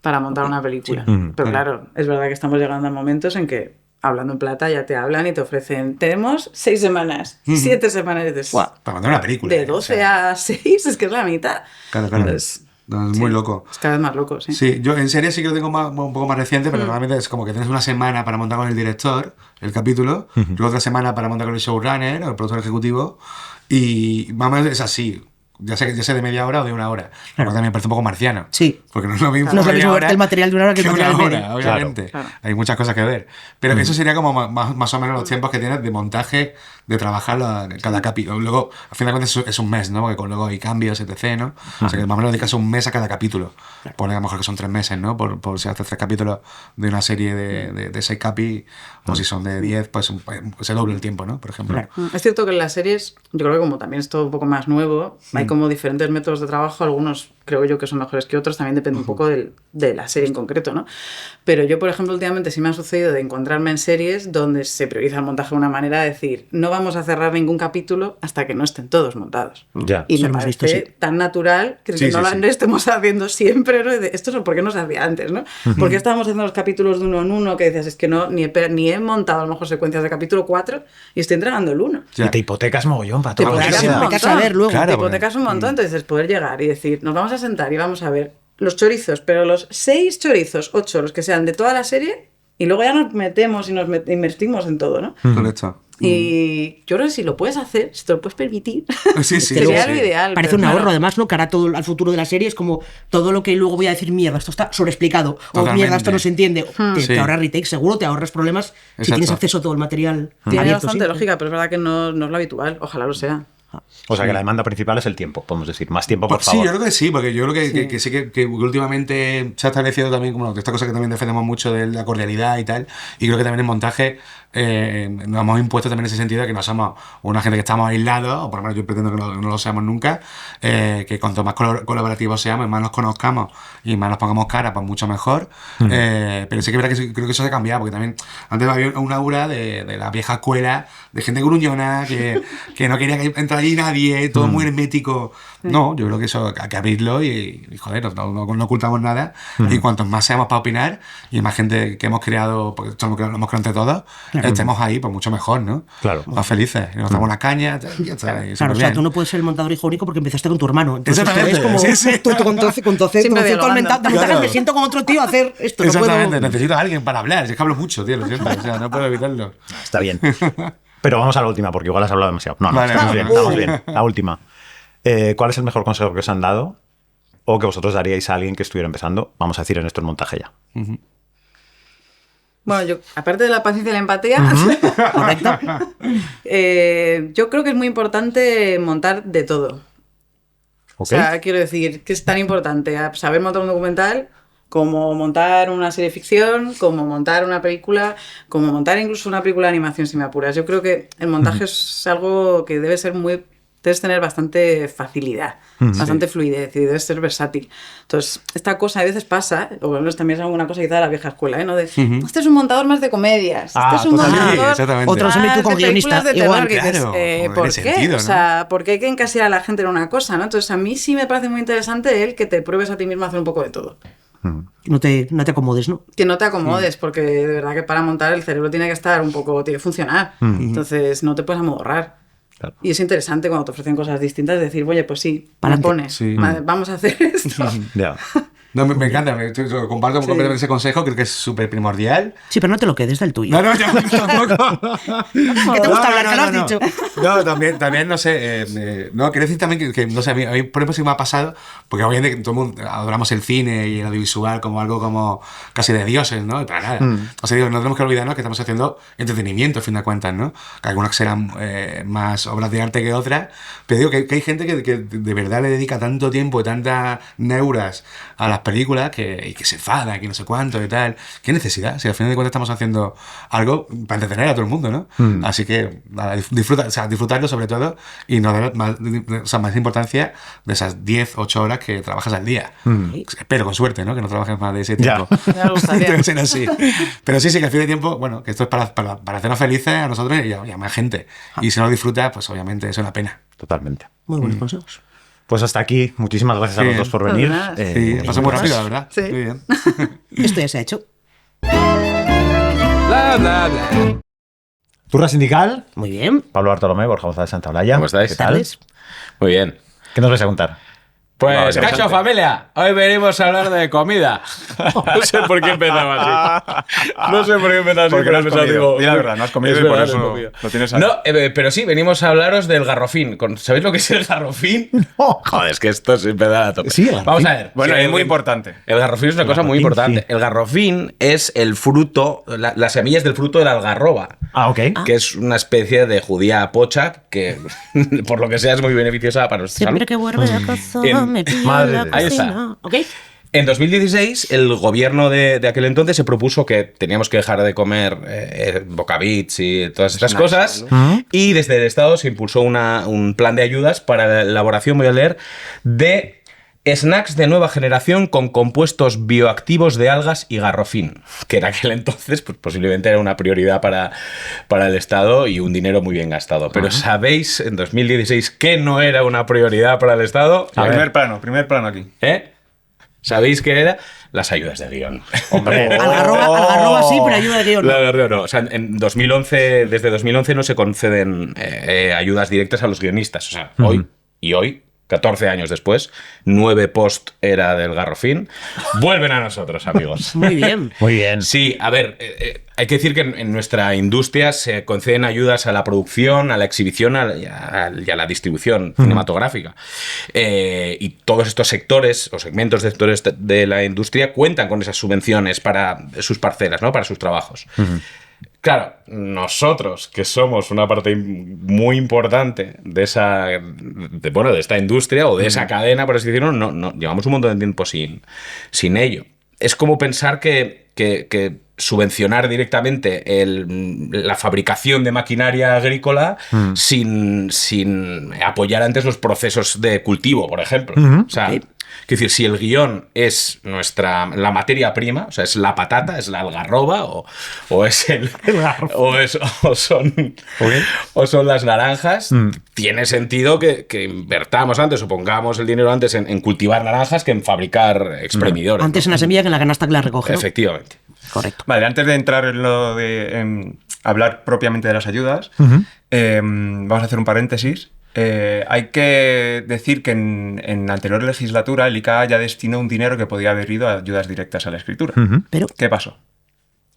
para montar una película. Pero claro, es verdad que estamos llegando a momentos en que, hablando en plata, ya te hablan y te ofrecen, tenemos 6 semanas, 7 semanas. Y dices, para mandar una película. De 12 a 6 es que es la mitad. Claro. Entonces, Es muy loco. Es cada vez más loco, sí. Sí, yo en serie sí que lo tengo un poco más reciente, pero normalmente es como que tienes una semana para montar con el director el capítulo, luego otra semana para montar con el showrunner o el productor ejecutivo, y más o menos es así. Ya sé de media hora o de una hora. Claro. También me parece un poco marciano. Sí. Porque no es lo mismo, no es lo mismo verte el material de una hora que el material de hora, obviamente. Claro. Hay muchas cosas que ver. Pero eso sería como más o menos los tiempos que tienes de montaje, de trabajar cada capítulo. Luego, al fin de cuentas, es un mes, ¿no? Porque luego hay cambios, etc., ¿no? O sea que más o menos dedicas un mes a cada capítulo. Claro. Pone a lo mejor que son 3 meses, ¿no? Por si haces 3 capítulos de una serie de 6 capis, o si son de 10, pues se doble el tiempo, ¿no? Por ejemplo. Claro. Es cierto que en las series, yo creo que como también es todo un poco más nuevo, hay como diferentes métodos de trabajo, algunos creo yo que son mejores que otros, también depende un poco de la serie en concreto, ¿no? Pero yo, por ejemplo, últimamente sí me ha sucedido de encontrarme en series donde se prioriza el montaje de una manera de decir, no vamos a cerrar ningún capítulo hasta que no estén todos montados. Ya. Y me parece tan natural que no lo estemos haciendo siempre, ¿no? Esto es por qué no se hacía antes, ¿no? ¿Por qué estábamos haciendo los capítulos de uno en uno que decías, es que no, ni he montado a lo mejor secuencias de capítulo 4 y estoy entregando el 1? Y te hipotecas mogollón para todo. Te hipotecas a ver luego. Claro, te hipotecas un montón, entonces poder llegar y decir, nos vamos a sentar y vamos a ver los chorizos, pero los 6 chorizos, 8, los que sean de toda la serie, y luego ya nos metemos y nos invertimos en todo, ¿no? Correcto. Y yo creo que si lo puedes hacer, si te lo puedes permitir, sí, sería lo ideal. Parece un ahorro, además, ¿no? Cara todo al futuro de la serie es como todo lo que luego voy a decir, mierda, esto está sobreexplicado, o mierda, esto no se entiende. Te ahorras retake, seguro, te ahorras problemas. Exacto. Si tienes acceso a todo el material. Tiene abierto, bastante lógica, pero es verdad que no es lo habitual. Ojalá lo sea. O sea que la demanda principal es el tiempo, podemos decir. Más tiempo, por favor. Sí, yo creo que sí, porque yo creo que sí que últimamente se ha establecido también como esta cosa que también defendemos mucho de la cordialidad y tal. Y creo que también en montaje nos hemos impuesto también en ese sentido de que no somos una gente que estamos aislados, o por lo menos yo pretendo que no lo seamos nunca, que cuanto más colaborativos seamos, más nos conozcamos y más nos pongamos cara, pues mucho mejor. Pero sí que es verdad que creo que eso se ha cambiado, porque también antes había una aura de la vieja escuela, de gente gruñona, que no quería entrar allí nadie, todo muy hermético. No, yo creo que eso hay que abrirlo y joder, no ocultamos nada. Y cuantos más seamos para opinar y más gente que hemos creado, porque esto lo hemos creado entre todos, estemos ahí, pues mucho mejor, ¿no? Claro. Más felices. Y nos damos una caña, ya está. Claro, o sea, tú no puedes ser el montador hijo único porque empezaste con tu hermano. Entonces, exactamente. Es como, tú con tu Claro. me siento con otro tío a hacer esto. Exactamente, no puedo... necesito a alguien para hablar. Es que hablo mucho, tío, lo siento. O sea, no puedo evitarlo. Está bien. Pero vamos a la última, porque igual has hablado demasiado. No, vale, estamos bien. La última. ¿Cuál es el mejor consejo que os han dado o que vosotros daríais a alguien que estuviera empezando? Vamos a decir en esto el montaje ya. Bueno, yo, aparte de la paciencia y la empatía, ¿correcto? Yo creo que es muy importante montar de todo. Okay. O sea, quiero decir, que es tan importante saber montar un documental como montar una serie de ficción, como montar una película, como montar incluso una película de animación, si me apuras. Yo creo que el montaje es algo que debes tener bastante facilidad, bastante fluidez y debes ser versátil. Entonces, esta cosa a veces pasa, o bueno, también es alguna cosa quizá de la vieja escuela, ¿no? De, este es un montador más de comedias, este es un montador otros más como de películas de terror. Igual, que dices, claro, ¿por qué? sentido, ¿no? O sea, ¿por qué hay que encasillar a la gente en una cosa, ¿no? Entonces, a mí sí me parece muy interesante el que te pruebes a ti mismo a hacer un poco de todo. No te acomodes, ¿no? Que no te acomodes, porque de verdad que para montar el cerebro tiene que estar un poco, tiene que funcionar. Entonces, no te puedes amodorrar. Claro. Y es interesante cuando te ofrecen cosas distintas decir, oye, pues sí, me pones, vamos a hacer esto. Ya. No, me encanta, comparto completamente ese consejo, creo que es súper primordial. Sí, pero no te lo quedes del tuyo. No, yo tampoco. ¿Qué te gusta hablar? ¿Qué lo has dicho? No, también no sé, no, quiero decir también que no sé, a mí por ejemplo sí me ha pasado, porque obviamente todo el mundo adoramos el cine y el audiovisual como algo como casi de dioses, ¿no? Y para nada. O sea, digo, no tenemos que olvidarnos que estamos haciendo entretenimiento, a fin de cuentas, ¿no? Que algunas serán más obras de arte que otras, pero digo que hay gente que de verdad le dedica tanto tiempo y tantas neuras a las películas y que se enfada, que no sé cuánto y tal. ¿Qué necesidad? Si al final de cuentas estamos haciendo algo para entretener a todo el mundo, ¿no? Así que nada, disfrutarlo sobre todo y no dar más importancia de esas 10, 8 horas que trabajas al día. Espero, con suerte, ¿no? Que no trabajes más de ese tiempo. Ya me gustaría. Debe ser así. Pero sí, que al fin de tiempo, bueno, que esto es para hacernos felices a nosotros y a más gente. Y si no lo disfrutas, pues obviamente es una pena. Totalmente. Muy buenos consejos. Pues hasta aquí. Muchísimas gracias a los dos por venir. Sí, pasó muy rápido, la verdad. Sí. Muy bien. Esto ya se ha hecho. Bla, bla, bla. Turra Sindical. Muy bien. Pablo Bartolomé, Borja González Santaolalla. ¿Cómo estáis? ¿Qué tal? Muy bien. ¿Qué nos vais a contar? Pues, cacho familia, hoy venimos a hablar de comida. No sé por qué empezaba así. Porque no has comido. Di la verdad, no has comido y por eso lo tienes ahí. No, pero sí, venimos a hablaros del garrofín. ¿Sabéis lo que es el garrofín? No. Joder, es que esto se empezaba a tope. Sí, el garrofín. Vamos a ver. Bueno, Sí, es muy importante. El garrofín es una cosa muy importante. Sí. El garrofín es el fruto, las semillas del fruto de la algarroba. Ah, ok. Que es una especie de judía pocha que, por lo que sea, es muy beneficiosa para nuestra salud. Siempre que vuelve a casa me pilla Madre la de- ahí está. cocina. ¿Ok? En 2016, el gobierno de aquel entonces se propuso que teníamos que dejar de comer bocabits y todas estas Snacks, cosas. ¿no? Y desde el Estado se impulsó un plan de ayudas para la elaboración, voy a leer, de snacks de nueva generación con compuestos bioactivos de algas y garrofín, que en aquel entonces pues, posiblemente era una prioridad para el Estado y un dinero muy bien gastado. Pero ¿sabéis en 2016 qué no era una prioridad para el Estado? Primer plano aquí. ¿Eh? ¿Sabéis qué era? Las ayudas de guión. Hombre. Algarroba sí, pero ayuda de guión. La verdad no. O sea, en 2011, desde 2011 no se conceden ayudas directas a los guionistas. O sea, hoy, 14 años después, 9 post era del garrofín, vuelven a nosotros, amigos. Muy bien. Muy bien. Sí, a ver, hay que decir que en nuestra industria se conceden ayudas a la producción, a la exhibición y a la distribución cinematográfica. Y todos estos sectores o segmentos de sectores de la industria cuentan con esas subvenciones para sus parcelas, ¿no? Para sus trabajos. Claro, nosotros, que somos una parte muy importante de esta industria o de esa cadena, por así decirlo, no llevamos un montón de tiempo sin ello. Es como pensar que subvencionar directamente la fabricación de maquinaria agrícola sin apoyar antes los procesos de cultivo, por ejemplo. O sea, quiero decir, si el guión es la materia prima, o sea, es la patata, es la algarroba, o es o son las naranjas, tiene sentido que invertamos antes o pongamos el dinero antes en cultivar naranjas que en fabricar exprimidores. Antes en la semilla que en la canasta que la recoge. ¿no? Efectivamente. Correcto. Vale, antes de entrar en lo de hablar propiamente de las ayudas, vamos a hacer un paréntesis. Hay que decir que en la anterior legislatura el ICA ya destinó un dinero que podía haber ido a ayudas directas a la escritura. Pero ¿Qué pasó?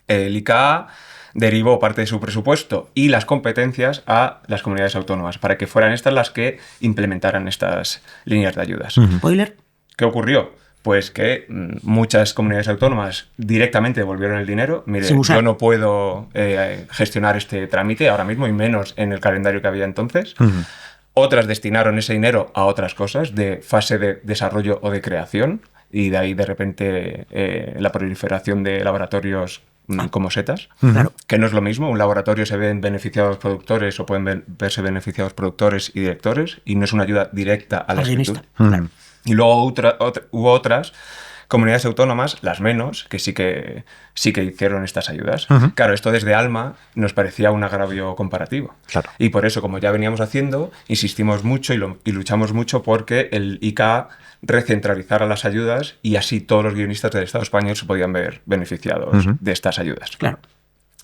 El ICA derivó parte de su presupuesto y las competencias a las comunidades autónomas para que fueran estas las que implementaran estas líneas de ayudas. spoiler. ¿Qué ocurrió? Pues que muchas comunidades autónomas directamente devolvieron el dinero. Mire, Sin usar. yo no puedo gestionar este trámite ahora mismo y menos en el calendario que había entonces. Otras destinaron ese dinero a otras cosas de fase de desarrollo o de creación y de ahí de repente la proliferación de laboratorios como setas, Claro. que no es lo mismo. Un laboratorio se ven beneficiados productores o pueden verse beneficiados productores y directores y no es una ayuda directa a la Al guionista. escritura. Claro. Y luego hubo otras comunidades autónomas, las menos, que sí que hicieron estas ayudas. Claro, esto desde Alma nos parecía un agravio comparativo. Claro. Y por eso, como ya veníamos haciendo, insistimos mucho y luchamos mucho porque el ICA recentralizara las ayudas y así todos los guionistas del Estado español se podían ver beneficiados de estas ayudas. Claro.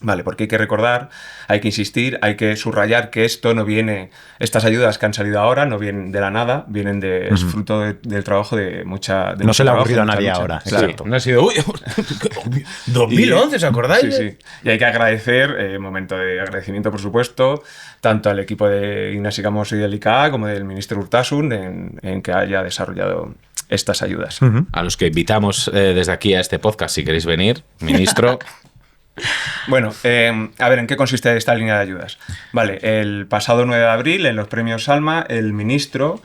Vale, porque hay que recordar, hay que insistir, hay que subrayar que esto no viene, estas ayudas que han salido ahora no vienen de la nada, vienen es fruto del trabajo de mucha... No se le ha ocurrido a nadie ahora. Claro. Exacto. No ha sido... Uy, 2011, ¿os acordáis? Sí, sí. Y hay que agradecer, momento de agradecimiento, por supuesto, tanto al equipo de Ignasi Camós y del ICA como del ministro Urtasun en que haya desarrollado estas ayudas. A los que invitamos desde aquí a este podcast, si queréis venir, ministro... Bueno, a ver, ¿en qué consiste esta línea de ayudas? Vale, el pasado 9 de abril, en los premios Alma, el ministro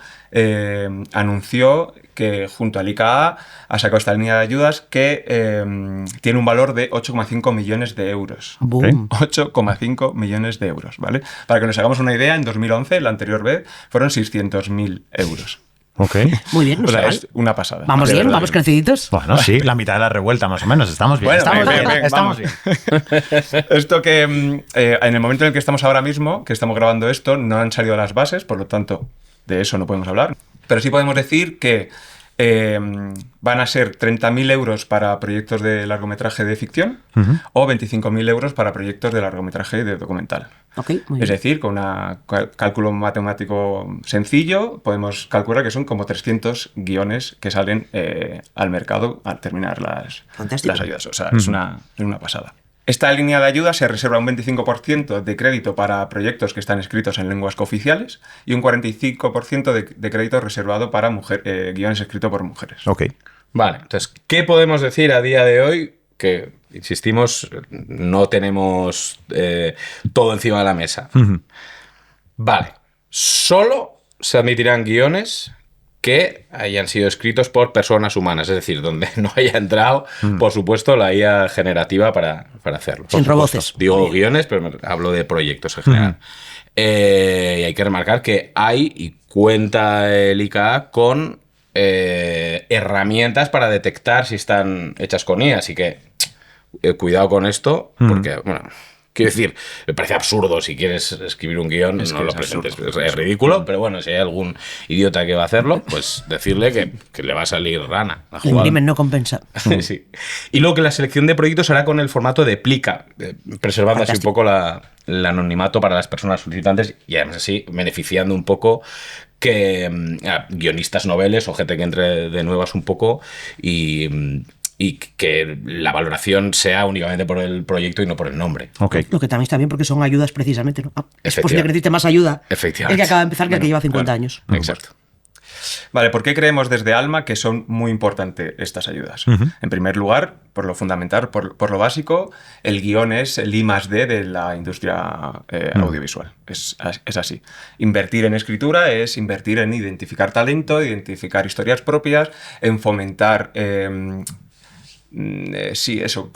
anunció que junto al ICA ha sacado esta línea de ayudas que tiene un valor de 8,5 millones de euros. Boom. 8,5 millones de euros, ¿vale? Para que nos hagamos una idea, en 2011, la anterior vez, fueron 600.000 euros. Ok. Muy bien, no O sea, está mal. es una pasada. Vamos De bien, verdad. vamos creciditos. Bueno, sí, la mitad de la revuelta más o menos. Estamos bien. Bueno, estamos bien, bien. bien, Estamos vamos. bien. Esto que en el momento en el que estamos ahora mismo, que estamos grabando esto, no han salido las bases, por lo tanto, de eso no podemos hablar. Pero sí podemos decir que van a ser 30.000 euros para proyectos de largometraje de ficción o 25.000 euros para proyectos de largometraje de documental. Okay, muy bien. Es decir, con un cálculo matemático sencillo, podemos calcular que son como 300 guiones que salen al mercado al terminar las ayudas. O sea, es una pasada. Esta línea de ayuda se reserva un 25% de crédito para proyectos que están escritos en lenguas cooficiales y un 45% de crédito reservado para guiones escritos por mujeres. Ok. Vale, entonces, ¿qué podemos decir a día de hoy? Que, insistimos, no tenemos todo encima de la mesa. Vale, solo se admitirán guiones que hayan sido escritos por personas humanas, es decir, donde no haya entrado, por supuesto, la IA generativa para hacerlo. Sin roboces. Digo guiones, pero hablo de proyectos en general. Y hay que remarcar que hay y cuenta el ICA con herramientas para detectar si están hechas con IA, así que cuidado con esto, porque, bueno... Quiero decir, me parece absurdo si quieres escribir un guión, no lo presentes. Es ridículo, pero bueno, si hay algún idiota que va a hacerlo, pues decirle que le va a salir rana. El crimen no compensa. Sí. Y luego que la selección de proyectos será con el formato de plica, preservando así un poco el anonimato para las personas solicitantes y además así beneficiando un poco que guionistas noveles o gente que entre de nuevas un poco y que la valoración sea únicamente por el proyecto y no por el nombre. Okay. Lo que también está bien porque son ayudas precisamente, ¿no? Es posible que necesite más ayuda el que acaba de empezar que el que lleva 50 años. Exacto. Vale, ¿por qué creemos desde Alma que son muy importantes estas ayudas? En primer lugar, por lo fundamental, por lo básico, el guión es el I+D de la industria audiovisual. Es así. Invertir en escritura es invertir en identificar talento, identificar historias propias, en fomentar...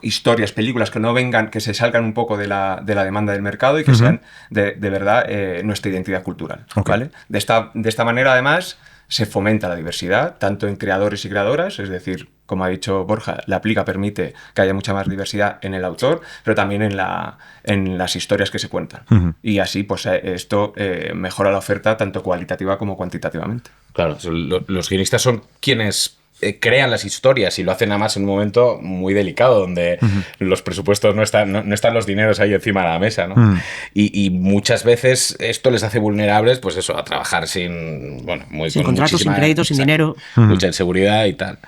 historias, películas que no vengan, que se salgan un poco de la demanda del mercado y que sean de verdad nuestra identidad cultural. ¿Vale? De esta manera, además, se fomenta la diversidad, tanto en creadores y creadoras, es decir, como ha dicho Borja, la plica permite que haya mucha más diversidad en el autor, pero también en las historias que se cuentan. Y así, pues esto mejora la oferta tanto cualitativa como cuantitativamente. Claro, los guionistas son quienes crean las historias y lo hacen además en un momento muy delicado donde los presupuestos no están los dineros ahí encima de la mesa, ¿no? Y muchas veces esto les hace vulnerables, pues eso, a trabajar sin contratos, sin créditos, sin dinero, mucha inseguridad y tal.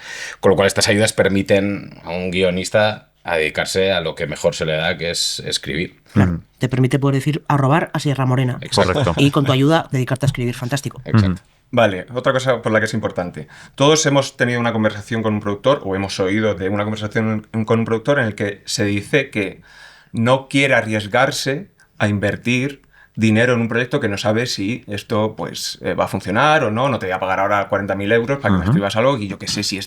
Con lo cual estas ayudas permiten a un guionista a dedicarse a lo que mejor se le da, que es escribir. Claro. Te permite poder decir a robar a Sierra Morena. Correcto. Y con tu ayuda dedicarte a escribir. Fantástico. Exacto. Vale, otra cosa por la que es importante. Todos hemos tenido una conversación con un productor o hemos oído de una conversación con un productor en el que se dice que no quiere arriesgarse a invertir dinero en un proyecto que no sabe si esto pues va a funcionar o no te voy a pagar ahora 40.000 euros para que me escribas algo y yo qué sé si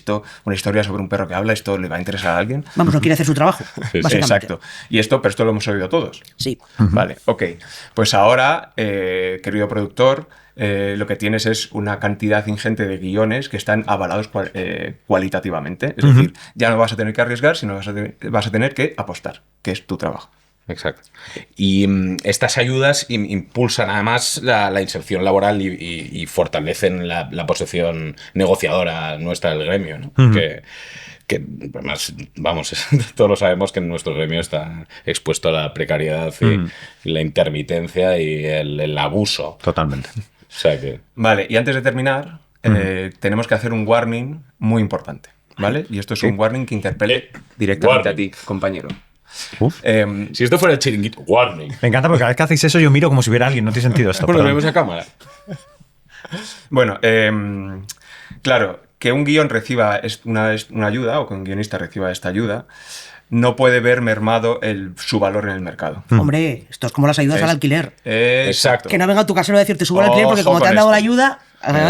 una historia sobre un perro que habla, esto le va a interesar a alguien. Vamos, no quiere hacer su trabajo, básicamente. Exacto. Pero esto lo hemos oído todos. Sí. Vale, ok. Pues ahora, querido productor, lo que tienes es una cantidad ingente de guiones que están avalados cualitativamente. Es decir, ya no vas a tener que arriesgar, sino vas a tener que apostar, que es tu trabajo. Exacto. Y estas ayudas impulsan además la inserción laboral y fortalecen la posición negociadora nuestra del gremio, ¿no? Que además, vamos, todos lo sabemos que nuestro gremio está expuesto a la precariedad y la intermitencia y el abuso. Totalmente. O sea que... Vale, y antes de terminar, tenemos que hacer un warning muy importante, ¿vale? Y esto es un warning que interpele directamente a ti, compañero. Si esto fuera el chiringuito, warning. Me encanta porque cada vez que hacéis eso yo miro como si hubiera alguien, no tiene sentido esto. Bueno, lo vemos a cámara. Bueno, claro, que un guión reciba una ayuda o que un guionista reciba esta ayuda no puede ver mermado su valor en el mercado. Hombre, esto es como las ayudas al alquiler. Exacto. Que no venga tu casero a decirte sube el alquiler porque como te han dado la ayuda,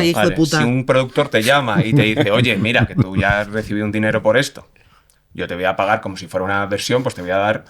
hijo de puta. Si un productor te llama y te dice, oye, mira, que tú ya has recibido un dinero por esto, yo te voy a pagar como si fuera una versión, pues te voy a dar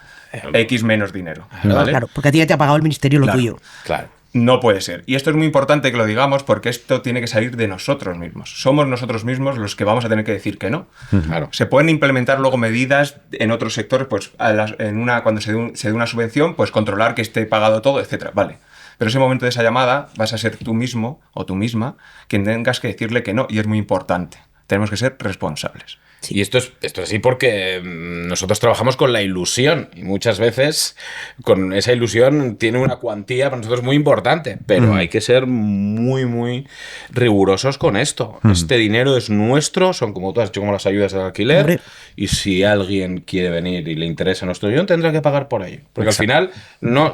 X menos dinero. ¿vale? Claro, porque a ti ya te ha pagado el ministerio lo tuyo. Claro. No puede ser. Y esto es muy importante que lo digamos porque esto tiene que salir de nosotros mismos. Somos nosotros mismos los que vamos a tener que decir que no. Claro. Se pueden implementar luego medidas en otros sectores, pues cuando se dé una subvención, pues controlar que esté pagado todo, etcétera. Vale. Pero ese momento de esa llamada vas a ser tú mismo o tú misma quien tengas que decirle que no, y es muy importante. tenemos que ser responsables. Sí. Y esto es así porque nosotros trabajamos con la ilusión y muchas veces con esa ilusión tiene una cuantía para nosotros muy importante, pero hay que ser muy, muy rigurosos con esto. Este dinero es nuestro, son como tú has dicho, como las ayudas al alquiler. Hombre. Y si alguien quiere venir y le interesa nuestro guión, tendrá que pagar por ello. Porque Exacto. al final no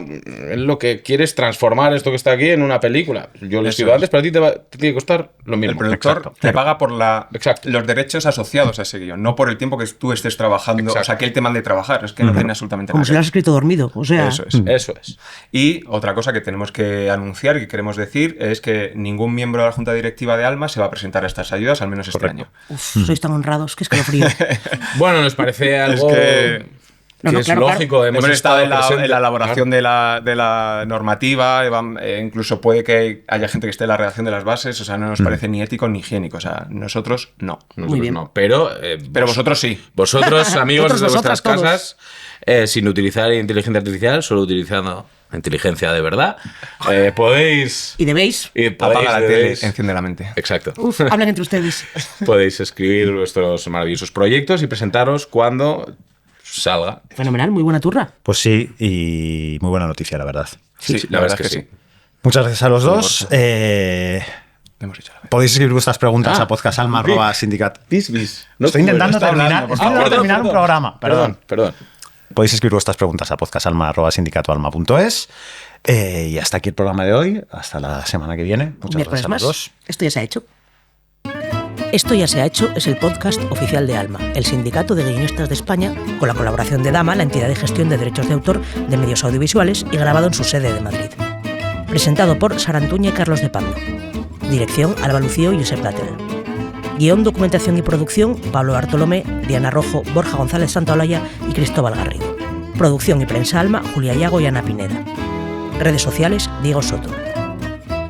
lo que quieres transformar esto que está aquí en una película. Yo lo he escrito antes, pero a ti te tiene que costar lo mismo. El productor te paga por los derechos asociados a ese guión, no por el tiempo que tú estés trabajando, Exacto. o sea, que él te mande trabajar, es que no tiene absolutamente como nada. Como si lo has escrito dormido, o sea... Eso es. Y otra cosa que tenemos que anunciar y que queremos decir es que ningún miembro de la Junta Directiva de Alma se va a presentar a estas ayudas, al menos este año. Sois tan honrados, que escalofrío. Bueno, nos parece algo... es claro, lógico, claro. Hemos estado en la elaboración de la normativa, incluso puede que haya gente que esté en la redacción de las bases, o sea, no nos parece ni ético ni higiénico, o sea, nosotros no. Muy bien. No, pero vosotros sí. Vosotros, amigos de vuestras todos. casas, sin utilizar inteligencia artificial, solo utilizando inteligencia de verdad, podéis... Y debéis... Apaga la tele, enciende la mente. Exacto. Hablen entre ustedes. Podéis escribir vuestros maravillosos proyectos y presentaros cuando... salga. Fenomenal, muy buena turra. Pues sí, y muy buena noticia, la verdad. Sí, la verdad es que sí. Muchas gracias a los dos. Podéis escribir vuestras preguntas a podcastalma@sindicat. Estoy intentando terminar un programa. Perdón. Podéis escribir vuestras preguntas a podcastalma@sindicatoalma.es. Y hasta aquí el programa de hoy. Hasta la semana que viene. Muchas gracias a los dos. Esto ya se ha hecho. Esto ya se ha hecho es el podcast oficial de Alma, el sindicato de guionistas de España, con la colaboración de Dama, la entidad de gestión de derechos de autor de medios audiovisuales, y grabado en su sede de Madrid. Presentado por Sara Antuña y Carlos de Pando. Dirección Alba Lucío y Josep Latel. Guión, documentación y producción Pablo Bartolomé, Diana Rojo, Borja González Santaolalla y Cristóbal Garrido. Producción y prensa Alma, Julia Yago y Ana Pineda. Redes sociales Diego Soto.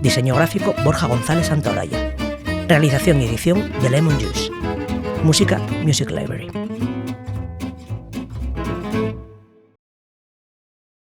Diseño gráfico Borja González Santaolalla. Realización y edición de Lemon Juice. Música Music Library.